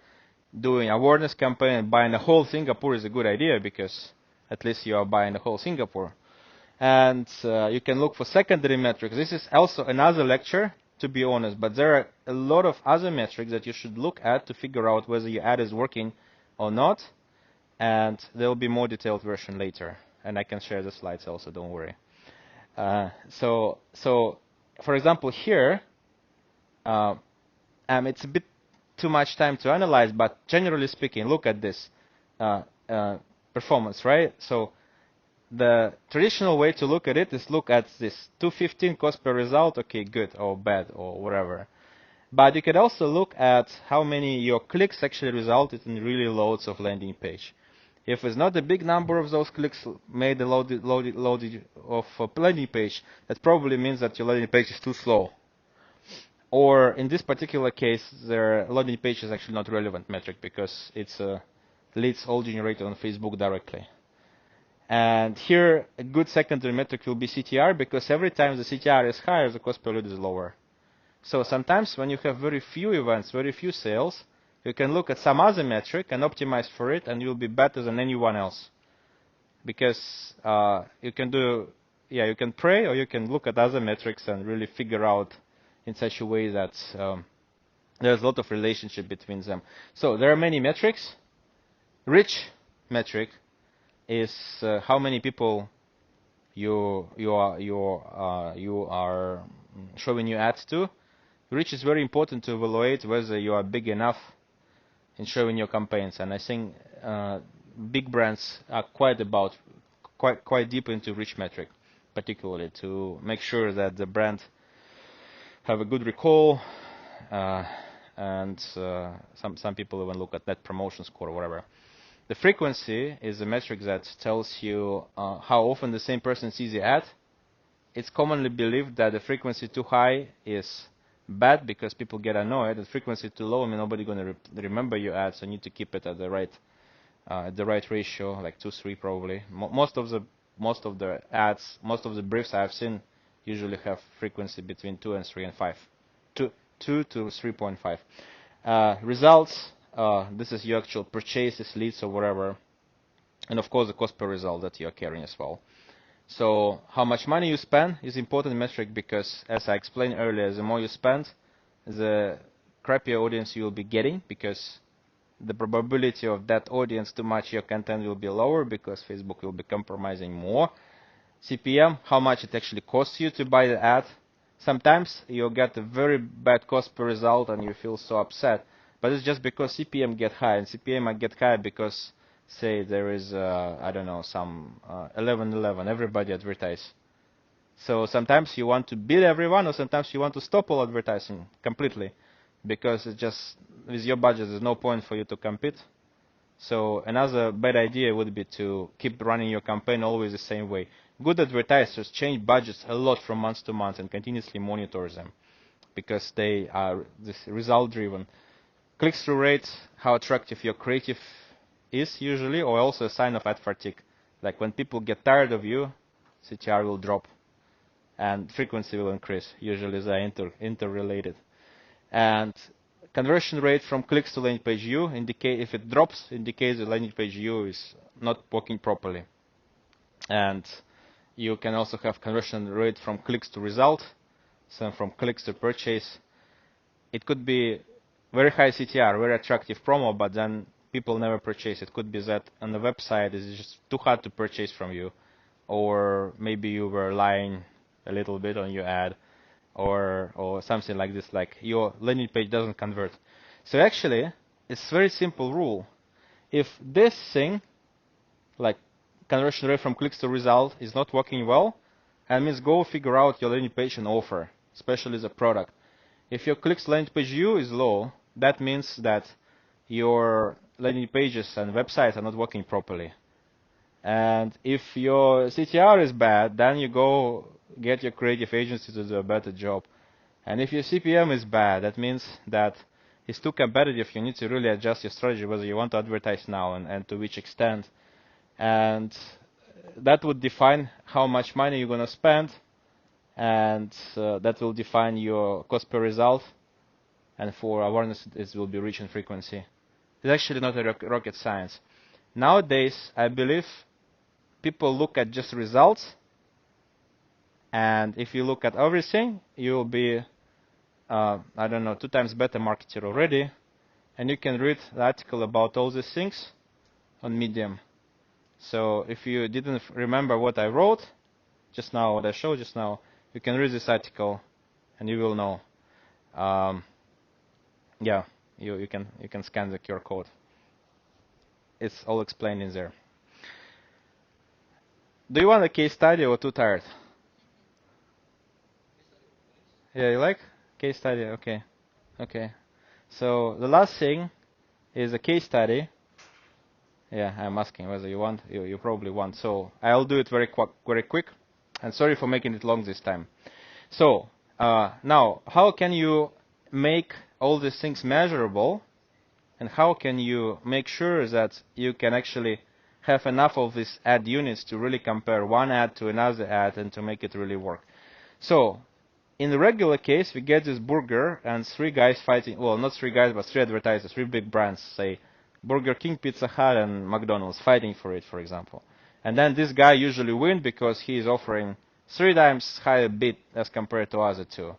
doing awareness campaign and buying the whole Singapore is a good idea, because at least you are buying the whole Singapore. And you can look for secondary metrics. This is also another lecture, to be honest, but there are a lot of other metrics that you should look at to figure out whether your ad is working or not. And there will be more detailed version later, and I can share the slides also, don't worry. So for example here, it's a bit too much time to analyze, but generally speaking, look at this performance, right? So the traditional way to look at it is look at this 215 cost per result, okay, good or bad or whatever. But you could also look at how many your clicks actually resulted in really loads of landing page. If it's not a big number of those clicks made the loaded of a landing page, that probably means that your landing page is too slow. Or in this particular case, the landing page is actually not relevant metric, because it's leads all generated on Facebook directly. And here, a good secondary metric will be CTR, because every time the CTR is higher, the cost per lead is lower. So sometimes when you have very few events, very few sales, you can look at some other metric and optimize for it, and you'll be better than anyone else. Because you can pray, or you can look at other metrics and really figure out in such a way that there's a lot of relationship between them. So there are many metrics. Rich metric is how many people you are showing your ads to. Rich is very important to evaluate whether you are big enough in showing your campaigns, and I think big brands are quite deep into rich metric, particularly to make sure that the brand have a good recall, and some people even look at net promotion score or whatever. The frequency is a metric that tells you how often the same person sees the ad. It's commonly believed that the frequency too high is bad, because people get annoyed. The frequency too low, I mean, nobody's going to remember your ads, so you need to keep it at the right ratio, like 2-3 probably. Most of the ads, most of the briefs I've seen usually have frequency between 2 and 3 and 5, 2 to 3.5. Results. This is your actual purchases, leads, or whatever, and of course the cost per result that you are carrying as well. So how much money you spend is important metric, because as I explained earlier, the more you spend, the crappier audience you will be getting, because the probability of that audience to match your content will be lower, because Facebook will be compromising more. CPM, how much it actually costs you to buy the ad. Sometimes you'll get a very bad cost per result and you feel so upset, but it's just because CPM get high, and CPM might get high because, say, there is, I don't know, some 11.11, everybody advertise. So sometimes you want to beat everyone, or sometimes you want to stop all advertising completely, because it's just, with your budget, there's no point for you to compete. So another bad idea would be to keep running your campaign always the same way. good advertisers change budgets a lot from month to month and continuously monitor them because they are this result driven. Click-through rate, how attractive your creative is usually, or also a sign of ad fatigue. Like when people get tired of you, CTR will drop and frequency will increase. Usually they're interrelated. And conversion rate from clicks to landing page view indicate if it drops, indicates the landing page view is not working properly. And you can also have conversion rate from clicks to result, so from clicks to purchase. It could be very high CTR, very attractive promo, but then people never purchase. It could be that on the website it's just too hard to purchase from you, or maybe you were lying a little bit on your ad, or something like this, like your landing page doesn't convert. So actually, it's a very simple rule. If this thing, like conversion rate from clicks to result, is not working well, that means go figure out your landing page and offer, especially the product. If your clicks landing page view is low, that means that your landing pages and websites are not working properly. And if your CTR is bad, then you go get your creative agency to do a better job. And if your CPM is bad, that means that it's too competitive. You need to really adjust your strategy, whether you want to advertise now and to which extent. And that would define how much money you're going to spend, and that will define your cost per result. And for awareness, it will be reach and frequency. It's actually not a rocket science. Nowadays, I believe people look at just results, and if you look at everything, you will be, I don't know, 2 times better marketer already. And you can read the article about all these things on Medium. So if you didn't remember what I wrote just now, what I showed just now, you can read this article, and you will know. Yeah, you can scan the QR code. It's all explained in there. Do you want a case study or too tired? Yeah, you like case study? Okay, okay. So the last thing is a case study. Yeah, I'm asking whether you want. You probably want. So I'll do it very quick. And sorry for making it long this time. So now, how can you make all these things measurable, and how can you make sure that you can actually have enough of these ad units to really compare one ad to another ad and to make it really work? So in the regular case, we get this burger and 3 guys fighting. Well, not 3 guys, but 3 advertisers, 3 big brands, say Burger King, Pizza Hut, and McDonald's, fighting for it, for example. And then this guy usually wins because he is offering 3 times higher bid as compared to other 2.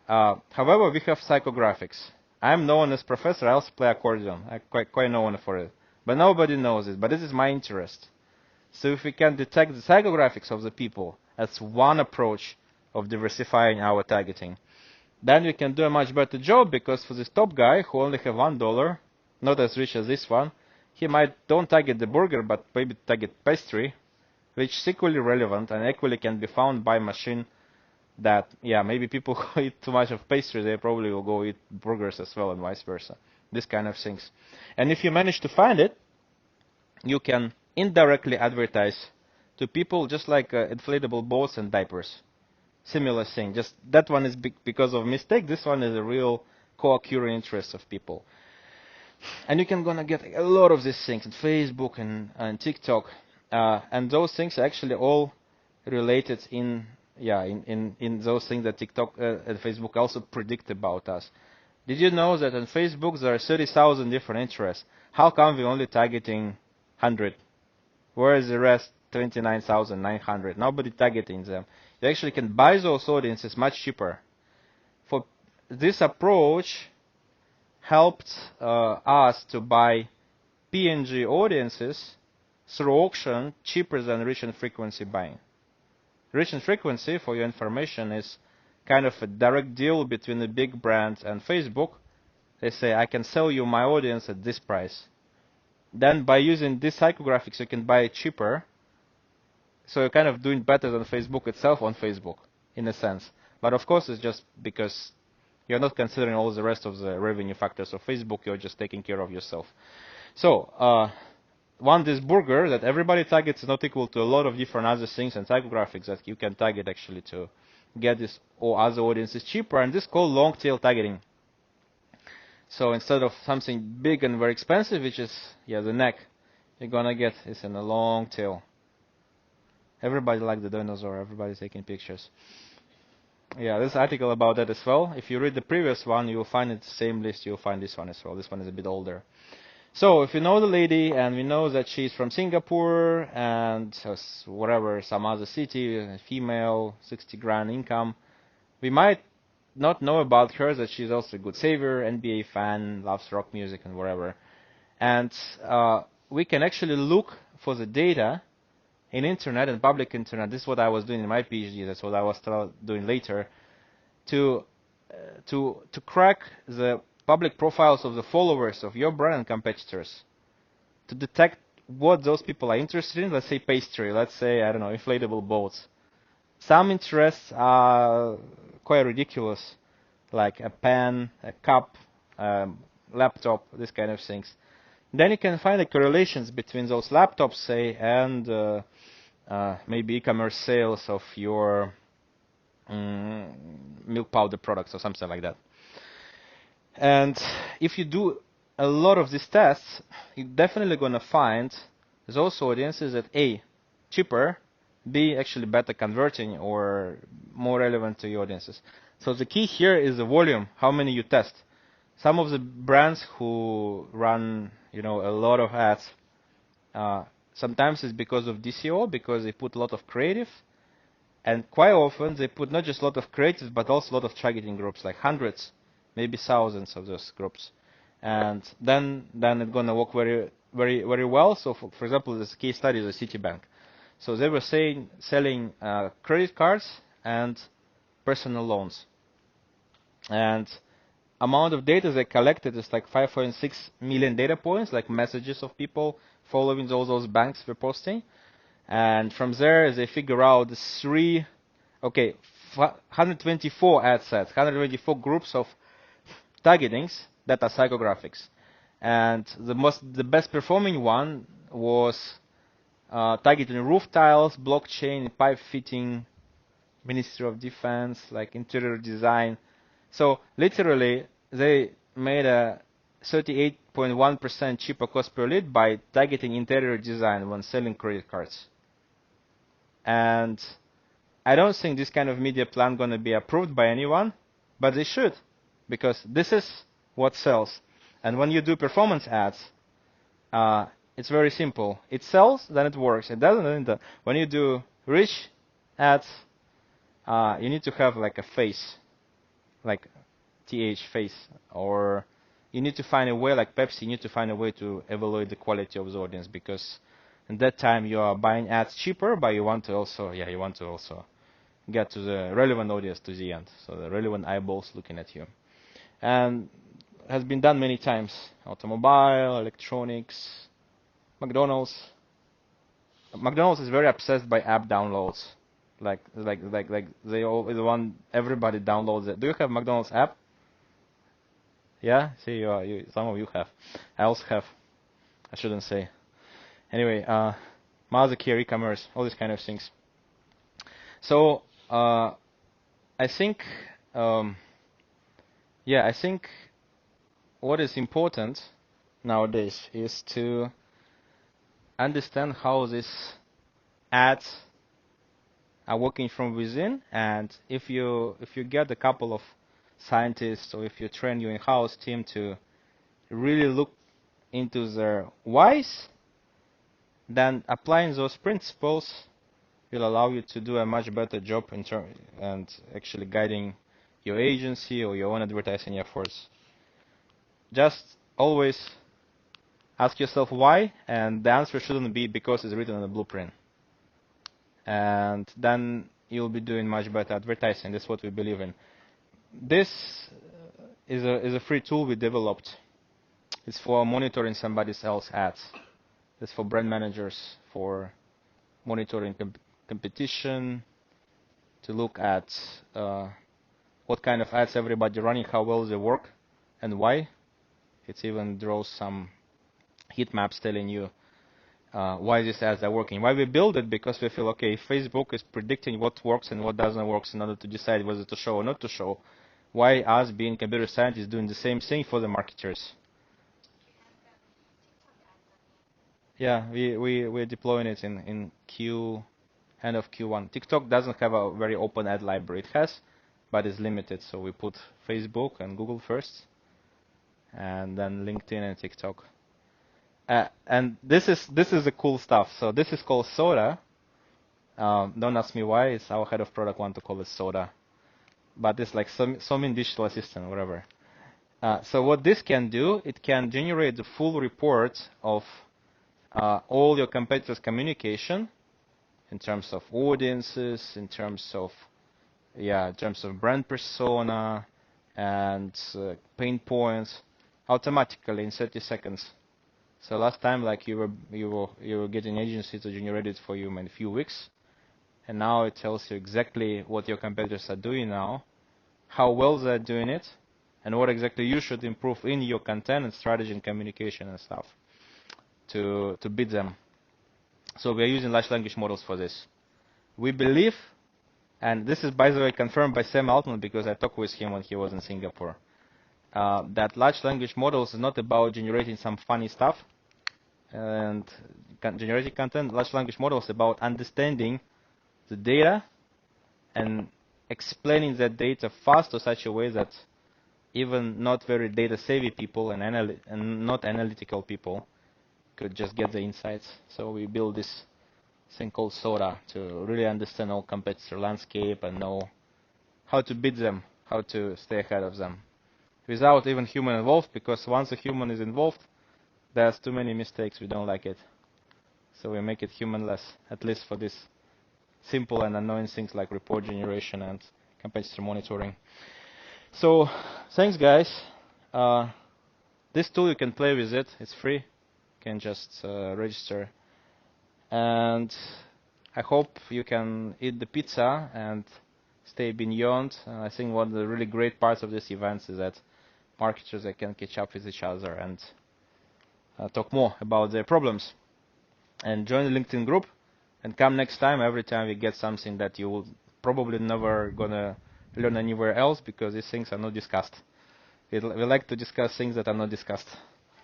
However, we have psychographics. I'm known as professor. I also play accordion. I'm quite known for it. But nobody knows it. But this is my interest. So if we can detect the psychographics of the people, that's one approach of diversifying our targeting. Then we can do a much better job, because for this top guy who only have $1, not as rich as this one, he might don't target the burger, but maybe target pastry, which is equally relevant and equally can be found by machine. That, yeah, maybe people who eat too much of pastry, they probably will go eat burgers as well, and vice versa. This kind of things. And if you manage to find it, you can indirectly advertise to people, just like inflatable boats and diapers. Similar thing. Just that one is because of mistake. This one is a real co-occurring interest of people. And you can gonna get a lot of these things on Facebook and TikTok, and those things are actually all related in those things that TikTok and Facebook also predict about us. Did you know that on Facebook there are 30,000 different interests? How come we're only targeting 100? Where is the rest 29,900? Nobody targeting them. You actually can buy those audiences much cheaper. For this approach helped us to buy PNG audiences through auction cheaper than reach and frequency buying. Reach and frequency, for your information, is kind of a direct deal between the big brands and Facebook. They say, I can sell you my audience at this price. Then by using these psychographics, you can buy it cheaper. So you're kind of doing better than Facebook itself on Facebook, in a sense. But of course, it's just because you're not considering all the rest of the revenue factors of Facebook. You're just taking care of yourself. So want this burger that everybody targets is not equal to a lot of different other things and psychographics that you can target actually to get this or other audiences cheaper, and this is called long tail targeting. So instead of something big and very expensive, which is the neck, you're gonna get is in a long tail. Everybody likes the dinosaur. Everybody's taking pictures. Yeah, there's an article about that as well. If you read the previous one, you'll find it the same list. You'll find this one as well. This one is a bit older. So if you know the lady and we know that she's from Singapore and whatever, some other city, female, 60 grand income, we might not know about her that she's also a good saver, NBA fan, loves rock music and whatever. And we can actually look for the data in internet and public internet. This is what I was doing in my PhD. That's what I was doing later, to crack the public profiles of the followers of your brand and competitors, to detect what those people are interested in. Let's say pastry, let's say, I don't know, inflatable boats. Some interests are quite ridiculous, like a pen, a cup, laptop, this kind of things. Then you can find the correlations between those laptops, say, and maybe e-commerce sales of your milk powder products or something like that. And if you do a lot of these tests, you're definitely going to find those audiences that A, cheaper, B, actually better converting or more relevant to your audiences. So the key here is the volume, how many you test. Some of the brands who run, a lot of ads, sometimes it's because of DCO, because they put a lot of creative, and quite often they put not just a lot of creatives, but also a lot of targeting groups, like hundreds, maybe thousands of those groups, and then it's gonna work very, very, very well. So, for example, this case study is a Citibank. So they were selling credit cards and personal loans, and amount of data they collected is like 5.6 million data points, like messages of people following those banks were posting, and from there they figure out 124 ad sets, 124 groups of targetings that are psychographics, and the best performing one was targeting roof tiles, blockchain, pipe fitting, Ministry of Defense, like interior design. So literally they made a 38.1% cheaper cost per lead by targeting interior design when selling credit cards. And I don't think this kind of media plan going to be approved by anyone, but they should, because this is what sells. And when you do performance ads, it's very simple. It sells, then it works. It doesn't. When you do rich ads, you need to have like a face, like TH face, or you need to find a way, like Pepsi, you need to find a way to evaluate the quality of the audience, because at that time you are buying ads cheaper, but you want to also get to the relevant audience to the end, so the relevant eyeballs looking at you. And has been done many times. Automobile, electronics, McDonald's. McDonald's is very obsessed by app downloads. Like they all the one everybody downloads it. Do you have McDonald's app? Yeah, see, some of you have. I also have. I shouldn't say. Anyway, Mazakir, e-commerce, all these kind of things. So I think, I think what is important nowadays is to understand how these ads are working from within, and if you get a couple of scientists, or if you train your in-house team to really look into their whys, then applying those principles will allow you to do a much better job and actually guiding your agency or your own advertising efforts. Just always ask yourself why, and the answer shouldn't be because it's written in the blueprint. And then you'll be doing much better advertising. That's what we believe in. This is a free tool we developed. It's for monitoring somebody else's ads. It's for brand managers, for monitoring competition, to look at what kind of ads everybody running, how well they work, and why. It even draws some heat maps telling you why these ads are working. Why we build it? Because we feel, okay, Facebook is predicting what works and what doesn't work in order to decide whether to show or not to show. Why us, being computer scientists, doing the same thing for the marketers? Yeah, we're deploying it in end of Q1. TikTok doesn't have a very open ad library. It has, but it's limited. So we put Facebook and Google first, and then LinkedIn and TikTok. And this is the cool stuff. So this is called Soda. Don't ask me why. It's our head of product want to call it Soda, but it's like some digital assistant, whatever. So what this can do, it can generate the full report of all your competitors' communication in terms of audiences, in terms of brand persona and pain points, automatically in 30 seconds. So last time, like you were getting agency to generate it for you in a few weeks, and now it tells you exactly what your competitors are doing now, how well they're doing it, and what exactly you should improve in your content and strategy and communication and stuff to beat them. So we are using large language models for this. We believe, and this is by the way confirmed by Sam Altman because I talked with him when he was in Singapore, that large language models is not about generating some funny stuff and generating content. Large language models is about understanding the data and explaining that data fast to such a way that even not very data savvy people and not analytical people could just get the insights. So we build this thing called Soda to really understand all competitor landscape and know how to beat them, how to stay ahead of them, without even human involved, because once a human is involved, there's too many mistakes, we don't like it. So we make it humanless, at least for this simple and annoying things like report generation and competitor monitoring. So thanks guys. This tool, you can play with it, it's free. You can just register. And I hope you can eat the pizza and stay beyond. I think one of the really great parts of this event is that marketers they can catch up with each other and talk more about their problems. And join the LinkedIn group and come next time. Every time we get something that you will probably never gonna learn anywhere else because these things are not discussed. We like to discuss things that are not discussed.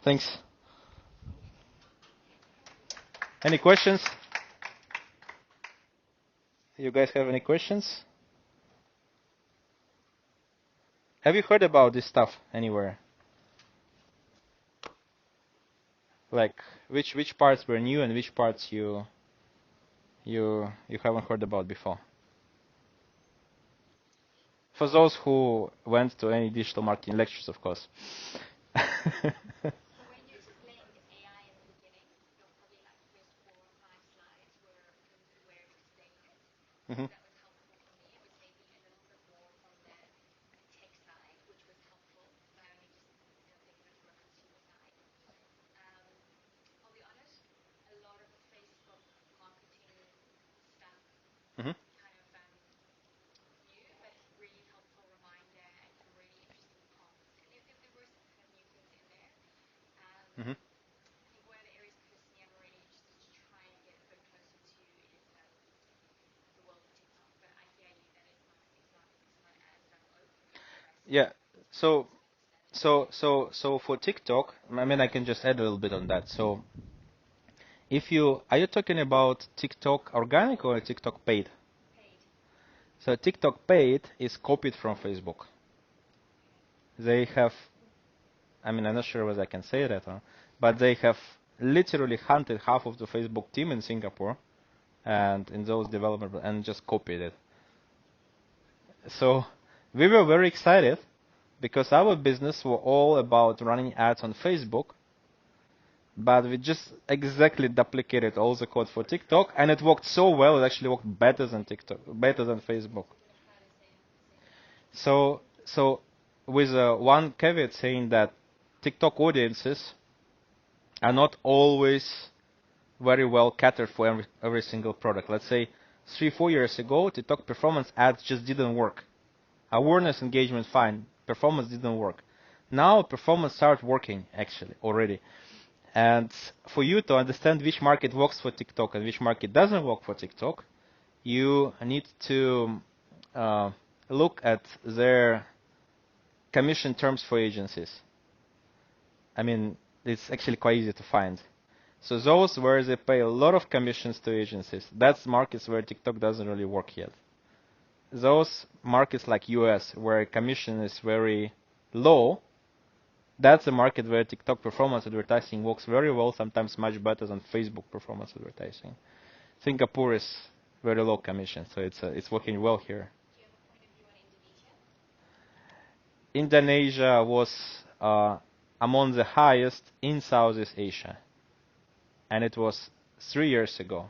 Thanks. Any questions? You guys have any questions? Have you heard about this stuff anywhere? Like which parts were new and which parts you haven't heard about before? For those who went to any digital marketing lectures, of course. Mm-hmm. Mm-hmm. Mm-hmm. Yeah. So for TikTok, I mean, I can just add a little bit on that. So are you talking about TikTok organic or TikTok paid? So TikTok paid is copied from Facebook. They have, I mean, I'm not sure whether I can say that, but they have literally hunted half of the Facebook team in Singapore and in those development and just copied it. So we were very excited because our business were all about running ads on Facebook, but we just exactly duplicated all the code for TikTok, and it worked so well. It actually worked better than TikTok, better than Facebook. So with one caveat saying that TikTok audiences are not always very well catered for every single product. Let's say 3-4 years ago, TikTok performance ads just didn't work. Awareness engagement fine, performance didn't work. Now performance started working actually already. And for you to understand which market works for TikTok and which market doesn't work for TikTok, you need to look at their commission terms for agencies. I mean, it's actually quite easy to find. So those where they pay a lot of commissions to agencies, that's markets where TikTok doesn't really work yet. Those markets like US, where commission is very low, that's a market where TikTok performance advertising works very well, sometimes much better than Facebook performance advertising. Singapore is very low commission, so it's working well here. Do you have a point of view on Indonesia? Indonesia was among the highest in Southeast Asia, and it was 3 years ago.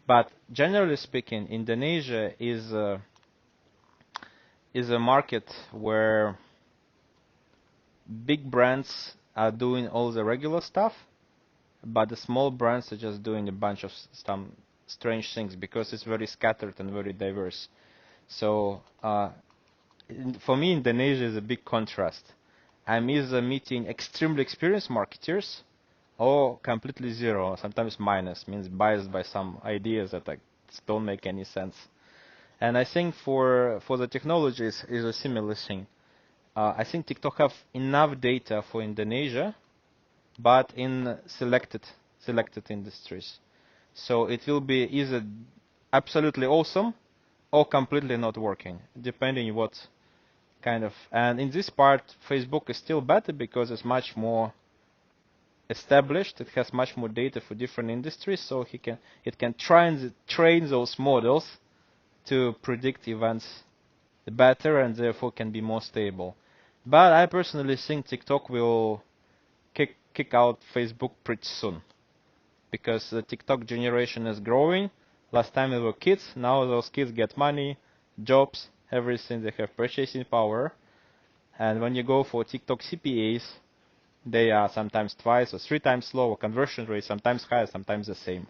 But generally speaking, Indonesia is a market where big brands are doing all the regular stuff, but the small brands are just doing a bunch of some strange things because it's very scattered and very diverse. So for me, Indonesia is a big contrast. I'm either meeting extremely experienced marketers or completely zero, sometimes minus, means biased by some ideas that don't make any sense. And I think for the technologies is a similar thing. I think TikTok have enough data for Indonesia, but in selected industries. So it will be either absolutely awesome or completely not working, depending what kind of. And in this part, Facebook is still better because it's much more established. It has much more data for different industries, so it can train those models to predict events better and therefore can be more stable. But I personally think TikTok will kick out Facebook pretty soon because the TikTok generation is growing. Last time it were kids, now those kids get money, jobs, everything. They have purchasing power. And when you go for TikTok CPAs, they are sometimes twice or 3 times lower, conversion rate sometimes higher, sometimes the same.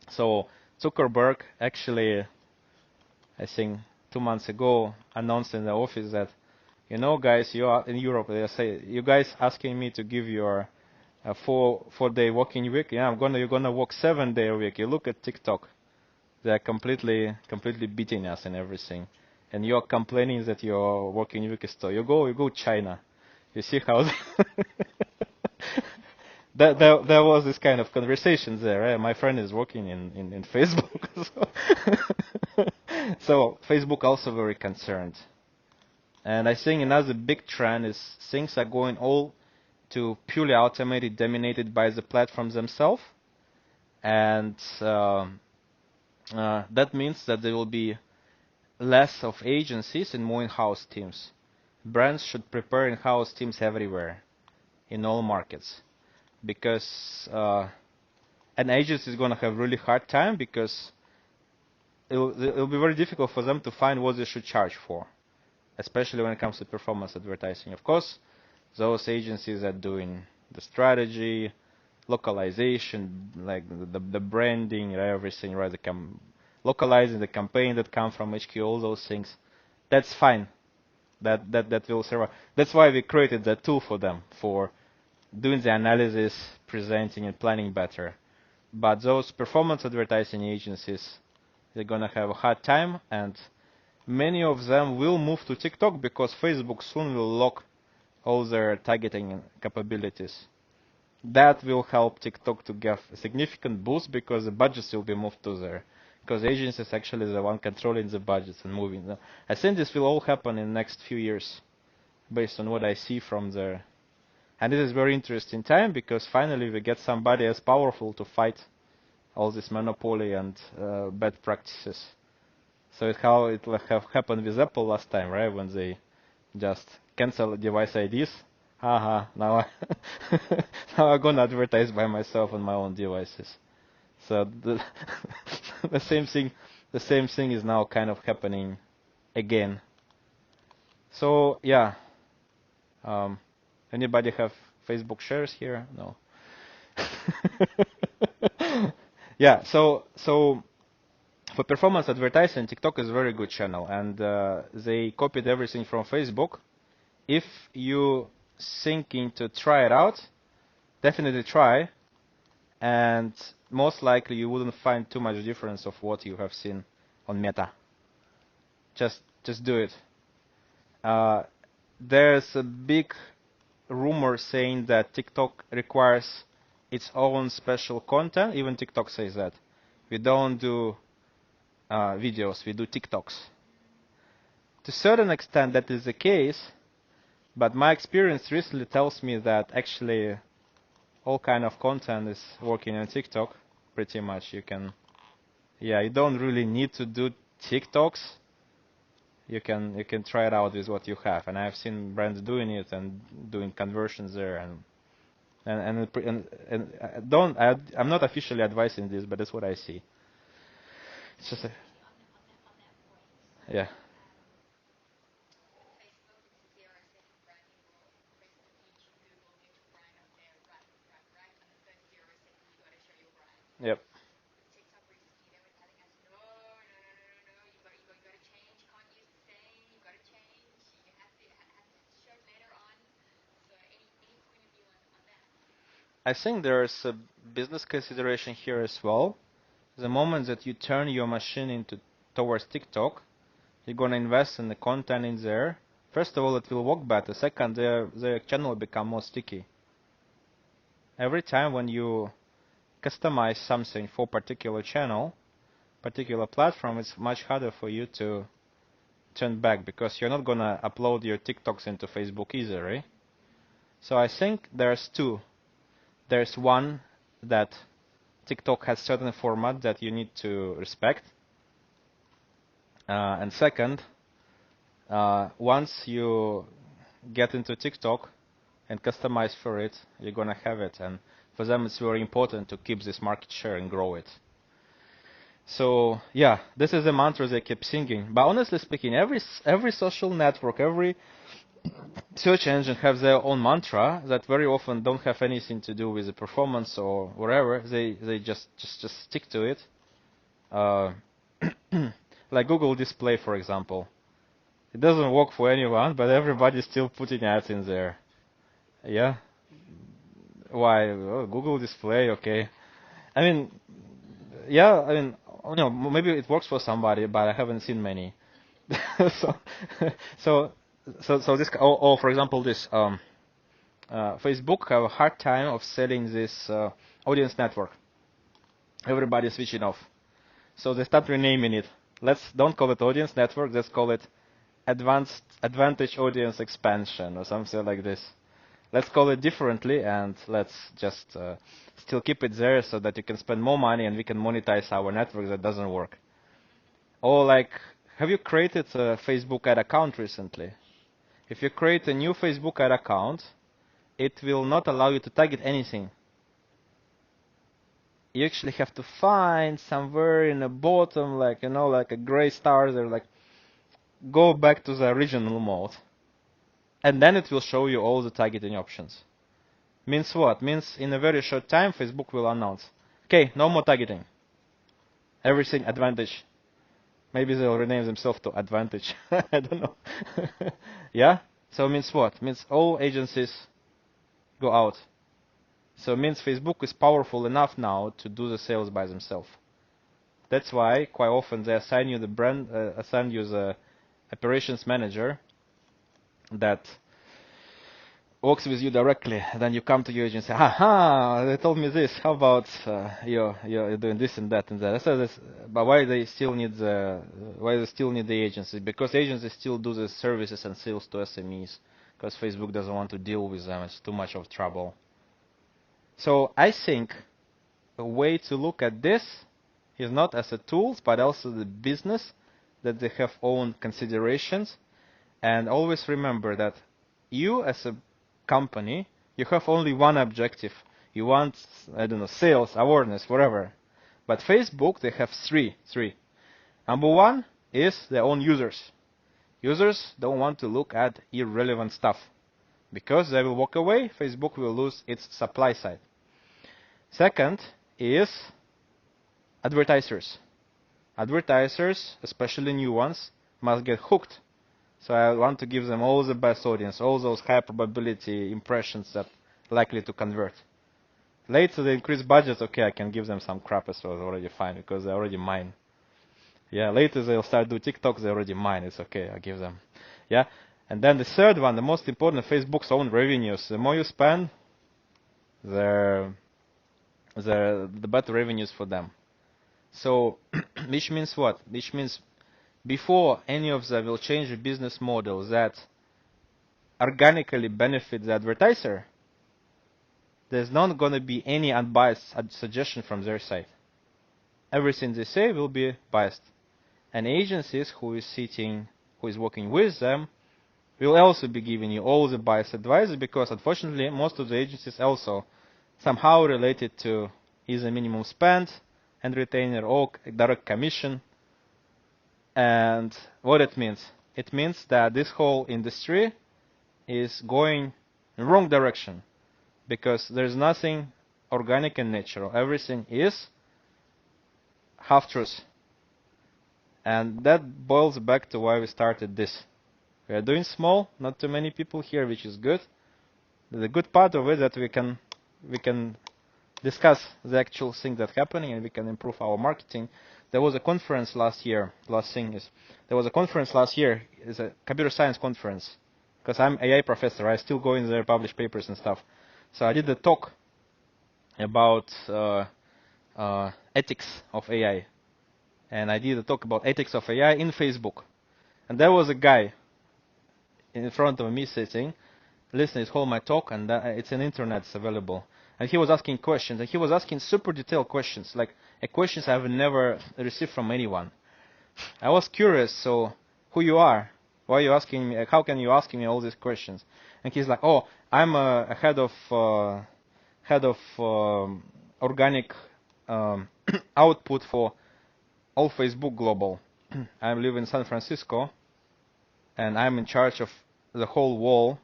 So Zuckerberg actually, I think 2 months ago, announced in the office that, you know, guys, you are in Europe. They say, you guys asking me to give you a 4-day working week. Yeah, you're gonna work 7-day a week. You look at TikTok, they are completely beating us and everything. And you're complaining that your working week is slow. You go China. You see how there was this kind of conversation there. Right? My friend is working in Facebook. So Facebook also very concerned. And I think another big trend is things are going all to purely automated, dominated by the platforms themselves. And that means that there will be less of agencies and more in-house teams. Brands should prepare in-house teams everywhere, in all markets, because an agency is going to have really hard time because it'll be very difficult for them to find what they should charge for, especially when it comes to performance advertising. Of course, those agencies are doing the strategy, localization, like the branding, everything, right? Localizing the campaign that come from HQ, all those things. That's fine. That will survive. That's why we created that tool for them, for doing the analysis, presenting, and planning better. But those performance advertising agencies, they're gonna have a hard time, and many of them will move to TikTok because Facebook soon will lock all their targeting capabilities. That will help TikTok to get a significant boost because the budgets will be moved to there. Because agencies actually the one controlling the budgets and moving them. I think this will all happen in the next few years, based on what I see from there. And it is very interesting time because finally we get somebody as powerful to fight all this monopoly and bad practices. So it's how it have happened with Apple last time, right? When they just cancel device IDs. Now now I'm gonna advertise by myself on my own devices. So the same thing is now kind of happening again. So yeah, anybody have Facebook shares here? No. Yeah. So for performance advertising, TikTok is a very good channel, and they copied everything from Facebook. If you thinking to try it out, definitely try, and most likely you wouldn't find too much difference of what you have seen on Meta. Just do it. There's a big rumor saying that TikTok requires its own special content. Even TikTok says that. We don't do videos, we do TikToks. To a certain extent that is the case, but my experience recently tells me that actually all kind of content is working on TikTok pretty much. You don't really need to do TikToks. You can try it out with what you have, and I've seen brands doing it and doing conversions there, and I'm not officially advising this, but that's what I see. It's just yeah. Yep. I think there's a business consideration here as well. The moment that you turn your machine towards TikTok, you're gonna invest in the content in there. First of all, it will work better. Second, the channel will become more sticky. Every time when you customize something for particular channel, particular platform, it's much harder for you to turn back because you're not gonna upload your TikToks into Facebook either, right? So I think there's two. There's one that TikTok has certain format that you need to respect. And second, once you get into TikTok and customize for it, you're gonna have it. And for them, it's very important to keep this market share and grow it. So yeah, this is a mantra they keep singing. But honestly speaking, every social network, every search engine have their own mantra that very often don't have anything to do with the performance or whatever. They just stick to it. Like Google Display, for example. It doesn't work for anyone, but everybody's still putting ads in there. Yeah. Why? Oh, Google Display, okay. I mean, yeah. I mean, maybe it works for somebody, but I haven't seen many. so this, or for example, this Facebook have a hard time of selling this audience network. Everybody's switching off, so they start renaming it. Don't call it audience network. Let's call it advantage audience expansion or something like this. Let's call it differently, and let's just still keep it there so that you can spend more money and we can monetize our network that doesn't work. Or like, have you created a Facebook ad account recently? If you create a new Facebook ad account, it will not allow you to target anything. You actually have to find somewhere in the bottom, like like a gray star there, like go back to the original mode, and then it will show you all the targeting options. Means what? Means in a very short time, Facebook will announce, okay, no more targeting. Everything advantage. Maybe they'll rename themselves to Advantage. I don't know. Yeah? So it means what? It means all agencies go out. So it means Facebook is powerful enough now to do the sales by themselves. That's why quite often they assign you the operations manager that works with you directly. Then you come to your agency, aha, they told me this. How about you're doing this and that and that? So this, but why they still need the agency? Because agencies still do the services and sales to SMEs. Because Facebook doesn't want to deal with them. It's too much of trouble. So I think a way to look at this is not as a tools, but also the business that they have own considerations. And always remember that you as a company, you have only one objective. You want, I don't know, sales, awareness, whatever. But Facebook, they have three. Number one is their own users. Users don't want to look at irrelevant stuff. Because they will walk away, Facebook will lose its supply side. Second is advertisers. Advertisers, especially new ones, must get hooked So I want to give them all the best audience, all those high probability impressions that likely to convert. Later they increase budget, okay, I can give them some crap as well, it's already fine because they're already mine. Yeah, later they'll start do TikToks, they're already mine, it's okay, I give them. Yeah, and then the third one, the most important, Facebook's own revenues. The more you spend, the better revenues for them. So, which means what? Which means before any of them will change the business model that organically benefit the advertiser, there's not going to be any unbiased suggestion from their side. Everything they say will be biased. And agencies who is working with them will also be giving you all the biased advice because unfortunately most of the agencies also somehow related to either minimum spend and retainer or direct commission. And what it means? It means that this whole industry is going in the wrong direction because there's nothing organic and natural. Everything is half-truth. And that boils back to why we started this. We are doing small, not too many people here, which is good. The good part of it that we can discuss the actual thing that's happening and we can improve our marketing. There was a conference last year. There was a conference last year. It's a computer science conference. Because I'm AI professor, I still go in there, publish papers and stuff. So I did a talk about ethics of AI. And I did a talk about ethics of AI in Facebook. And there was a guy in front of me sitting, listening to my talk, and it's on internet, it's available. And he was asking questions, and he was asking super detailed questions, like questions I've never received from anyone. I was curious, so who you are? Why are you asking me? How can you ask me all these questions? And he's like, oh, I'm a head of organic output for all Facebook Global. I live in San Francisco, and I'm in charge of the whole wall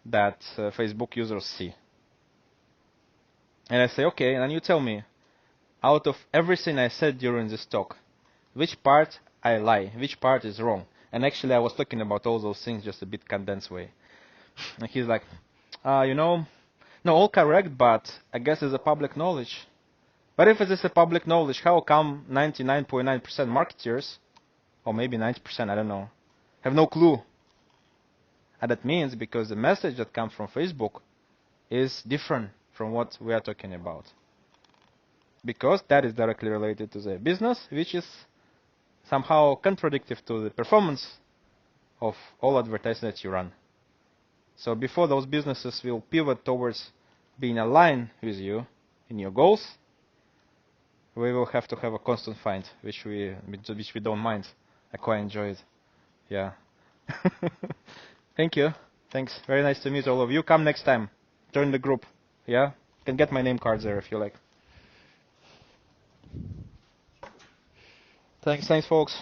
that Facebook users see. And I say, okay, and you tell me, out of everything I said during this talk, which part I lie, which part is wrong? And actually I was talking about all those things just a bit condensed way. And he's like, no, all correct, but I guess it's a public knowledge. But if it is a public knowledge, how come 99.9% marketers, or maybe 90%, I don't know, have no clue? And that means because the message that comes from Facebook is different from what we are talking about. Because that is directly related to the business, which is somehow contradictory to the performance of all advertising that you run. So before those businesses will pivot towards being aligned with you in your goals, we will have to have a constant fight, which we don't mind. I quite enjoy it. Yeah. Thank you. Thanks. Very nice to meet all of you. Come next time. Join the group. Yeah? You can get my name cards there if you like. Thanks, folks.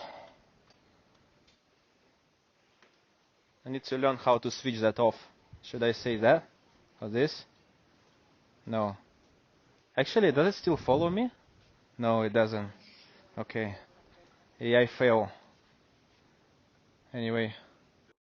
I need to learn how to switch that off. Should I say that? Or this? No. Actually, does it still follow me? No, it doesn't. Okay. AI fail. Anyway.